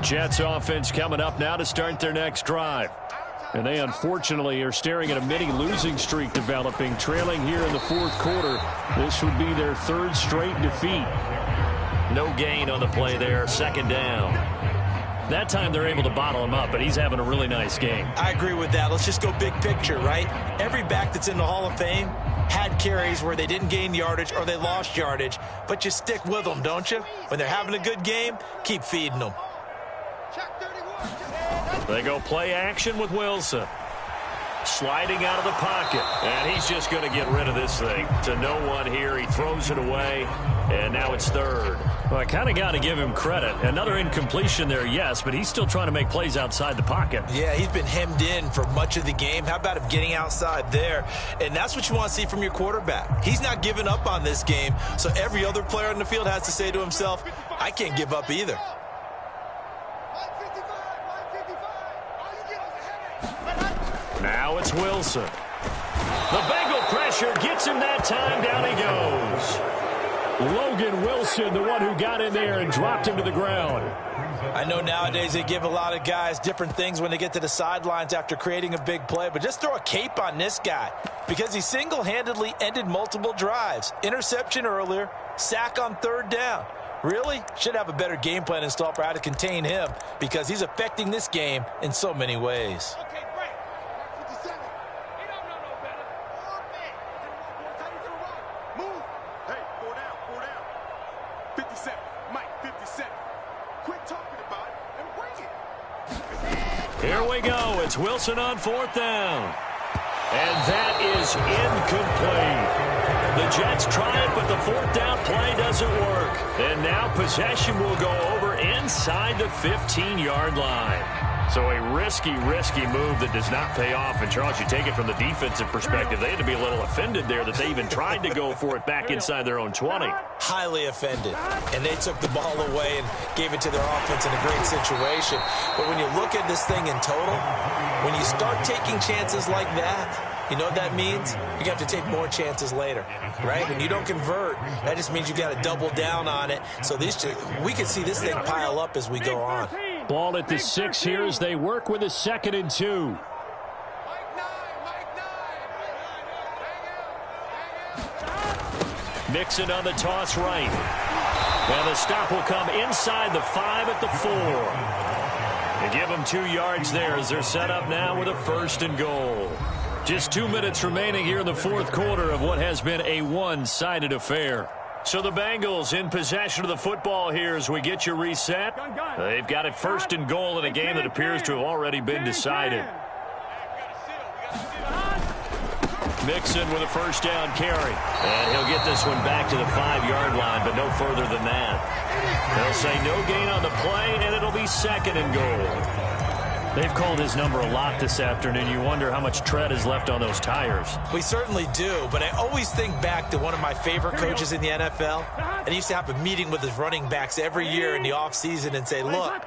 Jets offense coming up now to start their next drive. And they unfortunately are staring at a mini losing streak developing, trailing here in the fourth quarter. This would be their 3rd straight defeat. No gain on the play there, 2nd down. That time they're able to bottle him up, but he's having a really nice game. I agree with that. Let's just go big picture, right? Every back that's in the Hall of Fame had carries where they didn't gain yardage or they lost yardage, but you stick with them, don't you? When they're having a good game, keep feeding them. They go play action with Wilson. sliding out of the pocket. And he's just going to get rid of this thing to no one here. He throws it away, and now it's third. Well, I kind of got to give him credit. Another incompletion there, yes, but he's still trying to make plays outside the pocket. Yeah, he's been hemmed in for much of the game. How about him getting outside there? And that's what you want to see from your quarterback. He's not giving up on this game, so every other player on the field has to say to himself, I can't give up either. Now it's Wilson. The Bengal pressure gets him that time. Down he goes. Logan Wilson, the one who got in there and dropped him to the ground. I know nowadays they give a lot of guys different things when they get to the sidelines after creating a big play, but just throw a cape on this guy because he single-handedly ended multiple drives. Interception earlier, sack on third down. Really? Should have a better game plan installed for how to contain him because he's affecting this game in so many ways. Okay, great. 57. He don't know no better. Move. Hey, 4 down, 4 down. 57. Mike, 57. Quit talking about it and bring it. Here we go. It's Wilson on fourth down. And that is incomplete. The Jets try it, but the fourth down play doesn't work. And now possession will go over inside the 15-yard line. So a risky move that does not pay off. And, Charles, you take it from the defensive perspective. They had to be a little offended there that they even tried to go for it back inside their own 20. Highly offended. And they took the ball away and gave it to their offense in a great situation. But when you look at this thing in total, when you start taking chances like that, you know what that means? You have to take more chances later, right? When you don't convert, that just means you got to double down on it. So we can see this thing pile up as we go on. Ball at the 6 here as they work with a 2nd and 2. Mixon on the toss right. And the stop will come inside the 5 at the 4. They give them 2 yards there as they're set up now with a 1st and goal. Just 2 minutes remaining here in the fourth quarter of what has been a one-sided affair. So the Bengals in possession of the football here as we get you reset. They've got it 1st and goal in a game that appears to have already been decided. Mixon with a 1st down carry. And he'll get this one back to the 5-yard line, but no further than that. They'll say no gain on the play, and it'll be 2nd and goal. They've called his number a lot this afternoon. You wonder how much tread is left on those tires. We certainly do, but I always think back to one of my favorite coaches in the NFL, and he used to have a meeting with his running backs every year in the offseason and say, look,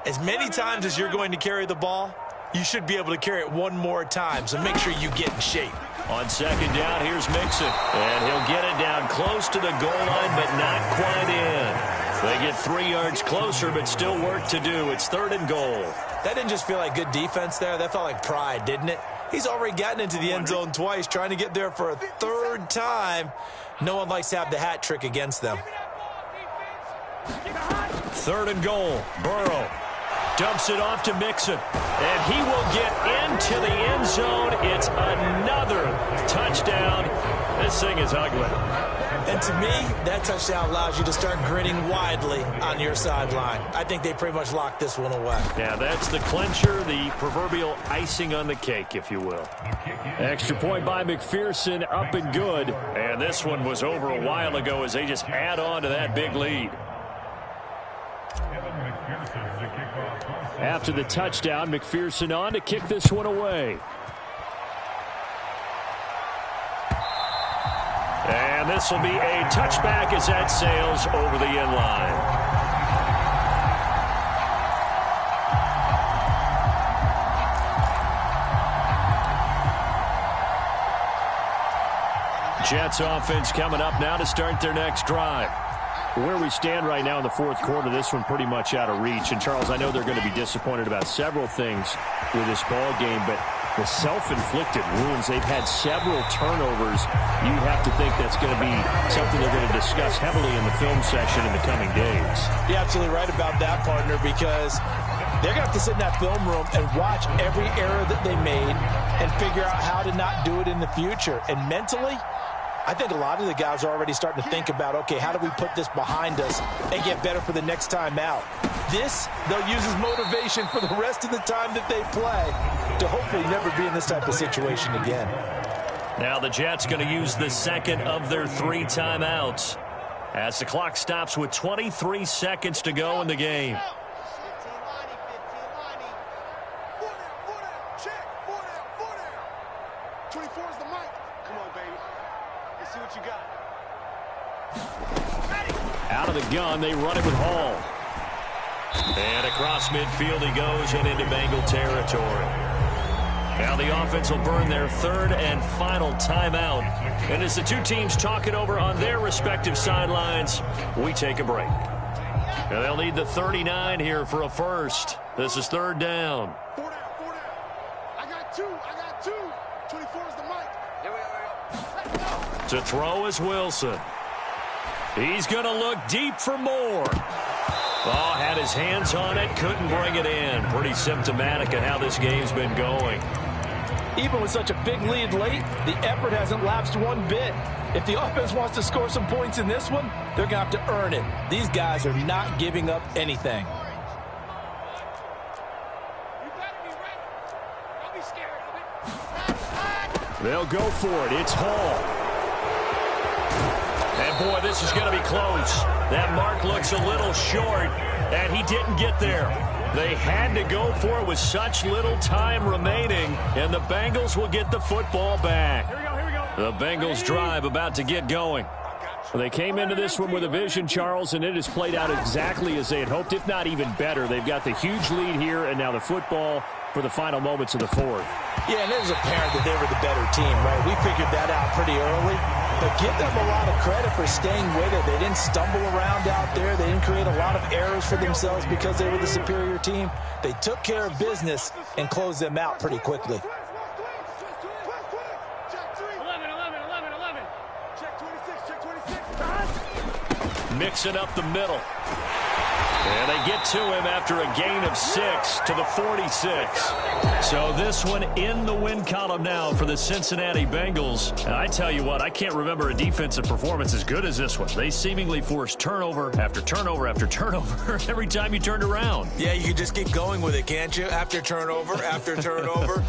as many times as you're going to carry the ball, you should be able to carry it one more time, so make sure you get in shape. On 2nd down, here's Mixon, and he'll get it down close to the goal line, but not quite in. They get 3 yards closer, but still work to do. It's 3rd and goal. That didn't just feel like good defense there. That felt like pride, didn't it? He's already gotten into the end zone twice, trying to get there for a 3rd time. No one likes to have the hat trick against them. 3rd and goal. Burrow dumps it off to Mixon, and he will get into the end zone. It's another touchdown. This thing is ugly. And to me, that touchdown allows you to start grinning widely on your sideline. I think they pretty much locked this one away. Yeah, that's the clincher, the proverbial icing on the cake, if you will. Extra point by McPherson, up and good. And this one was over a while ago as they just add on to that big lead. After the touchdown, McPherson on to kick this one away. And this will be a touchback as that sails over the end line. Jets offense coming up now to start their next drive. Where we stand right now in the fourth quarter, this one pretty much out of reach. And, Charles, I know they're going to be disappointed about several things with this ball game, but the self-inflicted wounds, they've had several turnovers. You have to think that's going to be something they're going to discuss heavily in the film session in the coming days. You're absolutely right about that, partner, because they're going to have to sit in that film room and watch every error that they made and figure out how to not do it in the future. And mentally, I think a lot of the guys are already starting to think about, okay, how do we put this behind us and get better for the next time out? This, they'll use as motivation for the rest of the time that they play. to hopefully never be in this type of situation again. Now the Jets going to use the second of their 3 timeouts as the clock stops with 23 seconds to go in the game. 24 is the mic. Come on, baby. Let's see what you got. Out of the gun, they run it with Hall. And across midfield he goes and into Bengal territory. Now the offense will burn their 3rd and final timeout. And as the two teams talk it over on their respective sidelines, we take a break. And they'll need the 39 here for a first. This is 3rd down. 4 down, 4 down. I got two. 24 is the mic. Here we go. To throw is Wilson. He's going to look deep for more. Oh, had his hands on it, couldn't bring it in. Pretty symptomatic of how this game's been going. Even with such a big lead late, the effort hasn't lapsed one bit. If the offense wants to score some points in this one, they're going to have to earn it. These guys are not giving up anything. They'll go for it. It's Hall. And, boy, this is going to be close. That mark looks a little short, and he didn't get there. They had to go for it with such little time remaining, and the Bengals will get the football back. Here we go. The Bengals drive about to get going. They came into this one with a vision, Charles, and it has played out exactly as they had hoped, if not even better. They've got the huge lead here, and now the football for the final moments of the 4th. Yeah, and it was apparent that they were the better team, right? We figured that out pretty early. But give them a lot of credit for staying with it. They didn't stumble around out there. They didn't create a lot of errors for themselves because they were the superior team. They took care of business and closed them out pretty quickly. 11. Check 26. Mixing up the middle. And they get to him after a gain of 6 to the 46. So this one in the win column now for the Cincinnati Bengals. And I tell you what, I can't remember a defensive performance as good as this one. They seemingly forced turnover after turnover after turnover every time you turned around. Yeah, you can just keep going with it, can't you? After turnover, after turnover.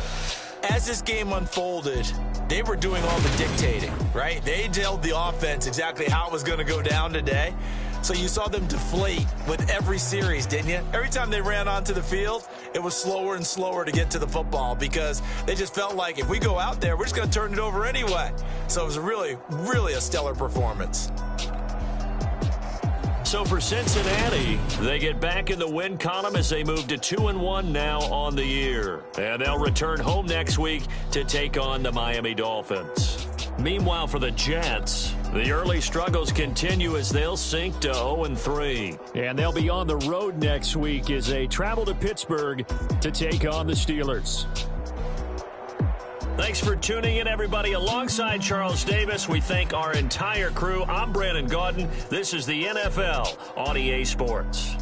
As this game unfolded, they were doing all the dictating, right? They told the offense exactly how it was going to go down today. So you saw them deflate with every series, didn't you? Every time they ran onto the field, it was slower and slower to get to the football because they just felt like if we go out there, we're just going to turn it over anyway. So it was really, really a stellar performance. So for Cincinnati, they get back in the win column as they move to 2-1 now on the year. And they'll return home next week to take on the Miami Dolphins. Meanwhile, for the Jets, the early struggles continue as they'll sink to 0-3. And they'll be on the road next week as they travel to Pittsburgh to take on the Steelers. Thanks for tuning in, everybody. Alongside Charles Davis, we thank our entire crew. I'm Brandon Gaudin. This is the NFL on EA Sports.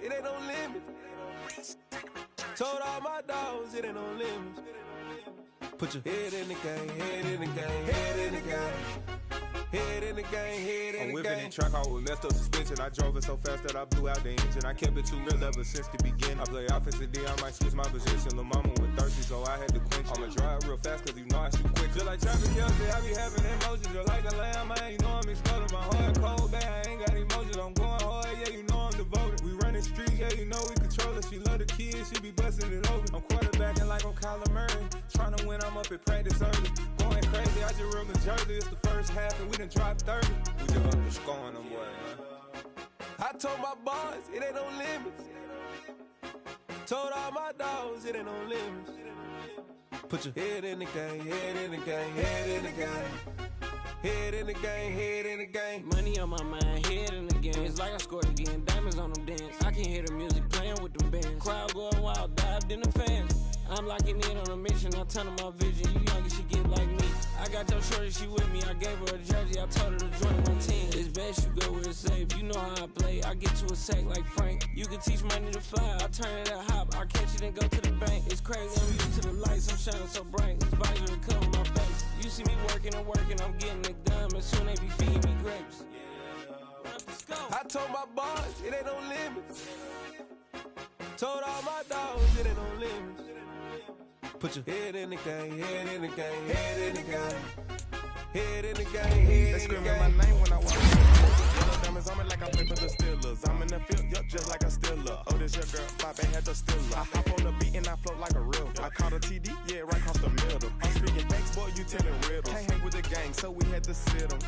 it ain't no limits. Told all my dogs, it ain't no limits. Put your head in the game, head in the game, head in the game. Head in the game, head in the game. I'm whipping in track out with messed up suspension. I drove it so fast that I blew out the engine. I kept it too real ever since the beginning. I play offensive D, I might switch my position. Lil' mama was thirsty, so I had to quench it. I'ma drive real fast, cause you know I shoot quick. Just like Travis Kelce, I be having emotions. Just like a lamb, man, you know I'm exploding. My heart cold, bad, I ain't got emotions. I'm going hard, yeah, you know I'm devoted. We running streets, yeah, you know we control it. She love the kids, she be busting it over. I'm quarterbacking like I'm Kyler Murray. Trying to win, I'm up at practice early. Going crazy, I just real the jersey. It's the first half, and we done dropped 30. We just underscoring them, boy, man. I told my boys, it ain't no limits. Told all my dogs, it ain't no limits. Put your head in the game, head in the game, head in the game. Head in the game, head in the game. Money on my mind, head in the game. It's like I scored again, diamonds on them dance. I can hear the music playing with them bands. Crowd going wild, dived in the fans. I'm locking in on a mission, I turn on my vision. You young and she get like me. I got your shorty, she with me. I gave her a jersey, I told her to join my team. It's best you go where it's safe. You know how I play, I get to a sack like Frank. You can teach money to fly, I turn it at hop. I catch it and go to the bank. It's crazy, I'm used to the lights, I'm shining so bright. This visor will cover my face. You see me working and working, I'm getting it done. And soon they be feeding me grapes. I told my boys, it ain't no limits. Told all my dogs, it ain't no limits. Put your head in the game, head in the game, head in the game. Head in the game, head in the game. They screaming my name when I walk in. Diamonds on me like I play for the Steelers. I'm in the field, yup, just like a Steeler. Oh, this your girl, my band had the Steeler. I hop on the beat and I float like a river. I caught a TD, yeah, right across the middle. I'm speaking thanks, boy, you telling riddles. Can't hang with the gang, so we had to sit them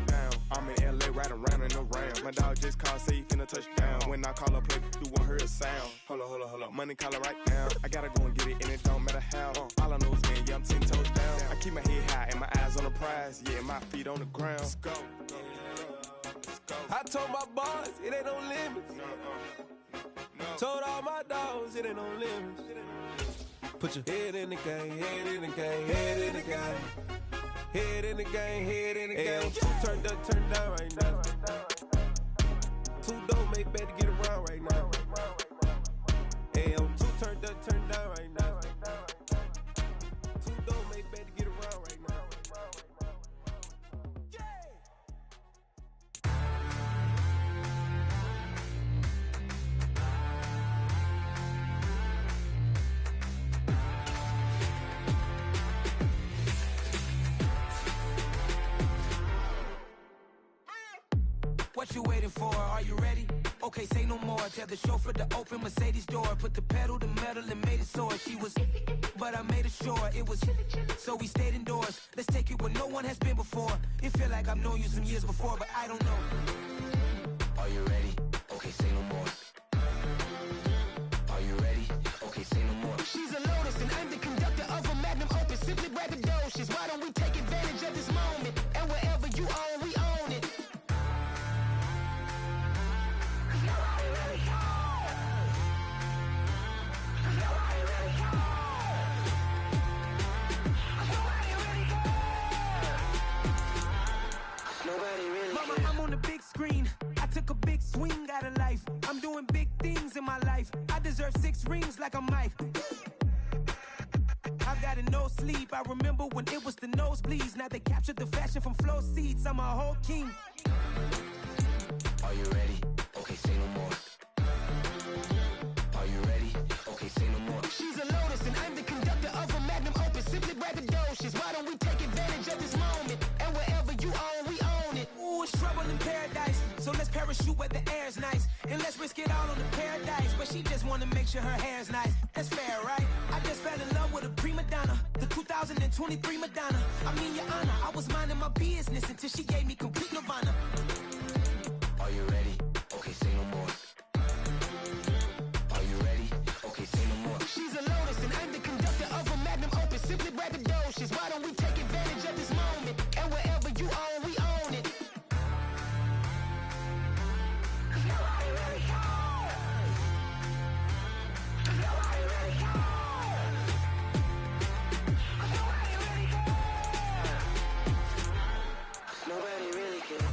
down. I'm in LA, right around and around. My dog just called, say he finna touch down. When I call a play, you won't hear a sound. Hold up, money call it right now. I gotta go and get it, and it don't matter how. All I know is man, yeah, I'm 10 toes down. I keep my head high and my eyes on the prize. Yeah, my feet on the ground. Let's go. I told my boys, it ain't no limits. Told all my dogs, it ain't no limits. Put your head in the game, head in the game, head in the game. Head in the game, head in the game. Turned up, turned down right now. Too dope, make better get around right now. Hey, I'm too turned up, turned down right now. Too dope, make better get around right now. What you waiting for? Are you ready? Okay, say no more. Tell the chauffeur to open Mercedes door. Put the pedal to metal and made it soar. She was, but I made it sure it was. So we stayed indoors. Let's take it where no one has been before. It feel like I've known you some years before, but I don't know. Are you ready? Okay, say no more. Are you ready? Okay, say no more. She's a Lotus and I'm the conductor of a magnum opus. Simply braggadocious. Why don't we take advantage of this moment? And wherever you own, we own it. Mama, I'm on the big screen. I took a big swing out of life. I'm doing big things in my life. I deserve 6 rings like I'm Mike. I've got no sleep. I remember when it was the nosebleeds. Now they captured the fashion from flow seats. I'm a whole king. Are you ready? Okay, say no more. Are you ready? Okay, say no more. She's a Lotus and I'm the conductor of a magnum opus. Simply braggadocious. Why don't we take advantage of this moment? And wherever you own, we own it. Ooh, it's trouble in paradise. So let's parachute where the air's nice. And let's risk it all on the paradise. But she just wanna make sure her hair's nice. That's fair, right? I just fell in love with a prima donna. The 2023 Madonna. I mean, your honor, I was minding my business until she gave me complete nirvana. Are you ready? Okay, say no more. Are you ready? Okay, say no more. She's a Lotus and I'm the conductor of a magnum opus. Simply braggadocious. Why don't we take advantage of this moment? And wherever you own, we own it. Nobody really cares.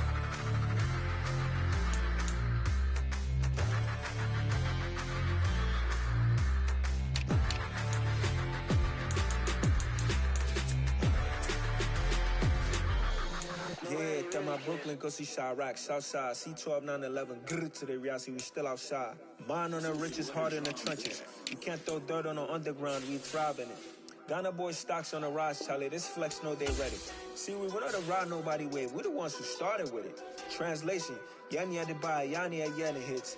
Brooklyn, go see Chirac, Southside, C12, 911, grrr to the reality, we still outside. Mine on the richest, heart in the trenches. You can't throw dirt on the underground, we thrive in it. Ghana boys stocks on the rise, Charlie, this flex know they ready. See, we were not to ride nobody with, we're the ones who started with it. Translation, Yani had to buy, Yani had hits.